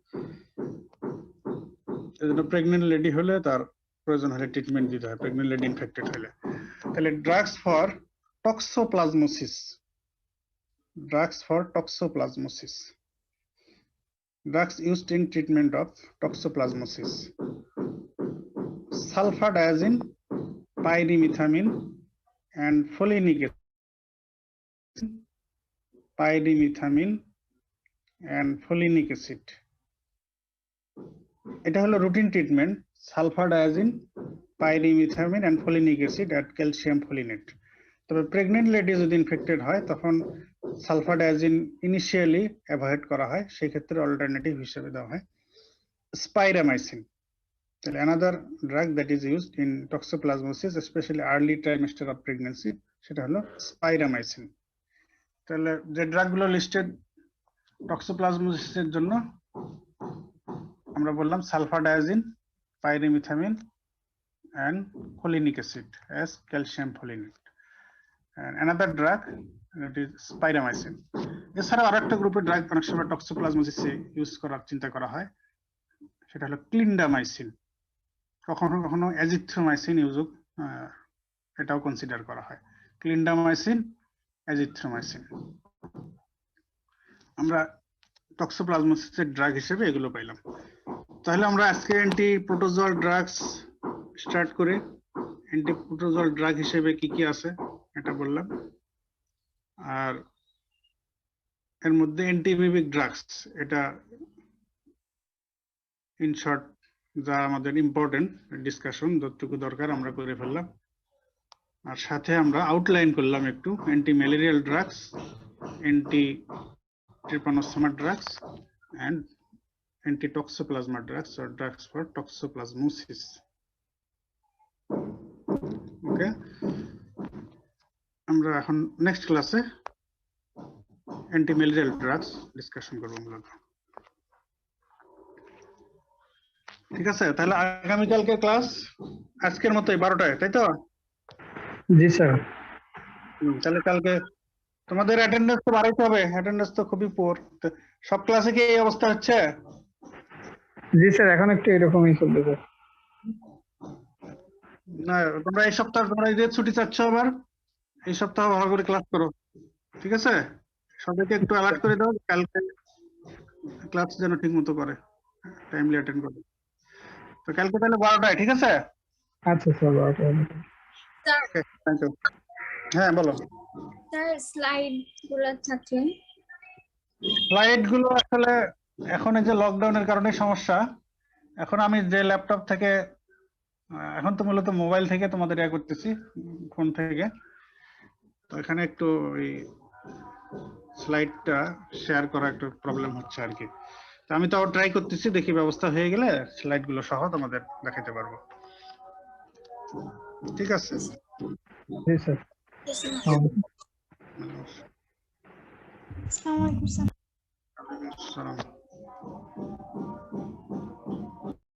এজন্য প্রেগন্যান্ট লেডি হলে তার প্রয়োজন হলে ট্রিটমেন্ট দিতে হয়, প্রেগন্যান্ট লেডি ইনফেক্টেড হলে। তাহলে drugs for toxoplasmosis, drugs used in treatment of toxoplasmosis: sulfadiazine, pyrimethamine and folinic acid. এটা হলো routine treatment, sulfadiazine, pyrimethamine and folinic acid আর ক্যালসিয়াম ফলিনেট। তবে প্রেগন্যান্ট লেডি যদি ইনফেক্টেড হয় তখন সালফাডায়াজিন ইনিশিয়ালি অ্যাভয়েড করা হয়, সেই ক্ষেত্রে অল্টারনেটিভ হিসেবে দেওয়া হয় স্পাইরামাইসিন। তাহলে another drug that is used in toxoplasmosis, especially early trimester of pregnancy, সেটা হলো স্পাইরামাইসিন। তাহলে যে ড্রাগগুলো লিস্টেড টক্সোপ্লাজমোসিসের জন্য, আমরা বললাম sulfadiazine, pyrimethamine and cholic acid as calcium folinate. And another drug that is spiramycin. এছাড়া আরেকটা গ্রুপের ড্রাগ অনেক সময় টক্সোপ্লাজমোসিসে ইউজ করার চিন্তা করা হয়, সেটা হলো ক্লিন্ডামাইসিন। কখনো কখনো অ্যাজিথ্রোমাইসিন ইউজ এটাও কনসিডার করা হয়। Clindamycin, azithromycin. আমরা টক্সোপ্লাজমোসিসের ড্রাগ হিসেবে এগুলো পাইলাম। তাহলে আমরা আজকে অ্যান্টি প্রোটোজোয়াল ড্রাগস স্টার্ট করে অ্যান্টি প্রোটোজোয়াল ড্রাগ হিসেবে কি কি আছে এটা বললাম। আর এর মধ্যে অ্যান্টিমিমিক ড্রাগস, এটা ইন শর্ট যা আমাদের ইম্পর্টেন্ট ডিসকাশন যতটুকু দরকার আমরা করে ফেললাম। আর সাথে আমরা আউটলাইন করলাম একটু anti malarial drugs, anti trypanosoma drugs and anti-toxoplasma drugs or drugs for toxoplasmosis. Okay, আমরা এখন নেক্সট ক্লাসে অ্যান্টি ম্যালেরিয়াল ড্রাগস ডিসকাশন করব মূলত। ঠিক আছে, তাহলে আগামীকালকে ক্লাস আজকের মতোই 12টায়, তাই তো? জি স্যার। তাহলে কালকে তোমাদের অ্যাটেন্ডেন্স তো বাড়াইতে হবে, অ্যাটেন্ডেন্স তো খুবই পুয়ার। সব ক্লাসে কি এই অবস্থা হচ্ছে? জি স্যার, এখন একটু এরকমই চলতেছে। না, তোমরা এই সপ্তাহ তোমরা ঈদের ছুটি চাচ্ছ, আবার এই সপ্তাহ ভালো করে ক্লাস করো, ঠিক আছে? সবাইকে একটু অ্যালার্ট করে দাও কালকে ক্লাস যেন ঠিক মতো করে, টাইমলি অ্যাটেন্ড করে। তো কালকে তাহলে 12টায়, ঠিক আছে? আচ্ছা sir, sir okay, thank you. হ্যাঁ বলো। স্যার স্লাইড গুলো থাকলে স্লাইড গুলো আসলে এখন এই যে লকডাউনের কারণে সমস্যা। এখন আমি যে ল্যাপটপ থেকে এখন তো মূলত মোবাইল থেকে তোমাদের ইয়া করতেছি, ফোন থেকে। তো এখানে একটু ওই স্লাইডটা শেয়ার করা একটু প্রবলেম হচ্ছে আর কি। তো আমি তাও ট্রাই করতেছি, দেখি ব্যবস্থা হয়ে গেলে স্লাইড গুলো সহ তোমাদের দেখাতে পারবো, ঠিক আছে? জি স্যার। আসসালামু আলাইকুম স্যার। আসসালাম।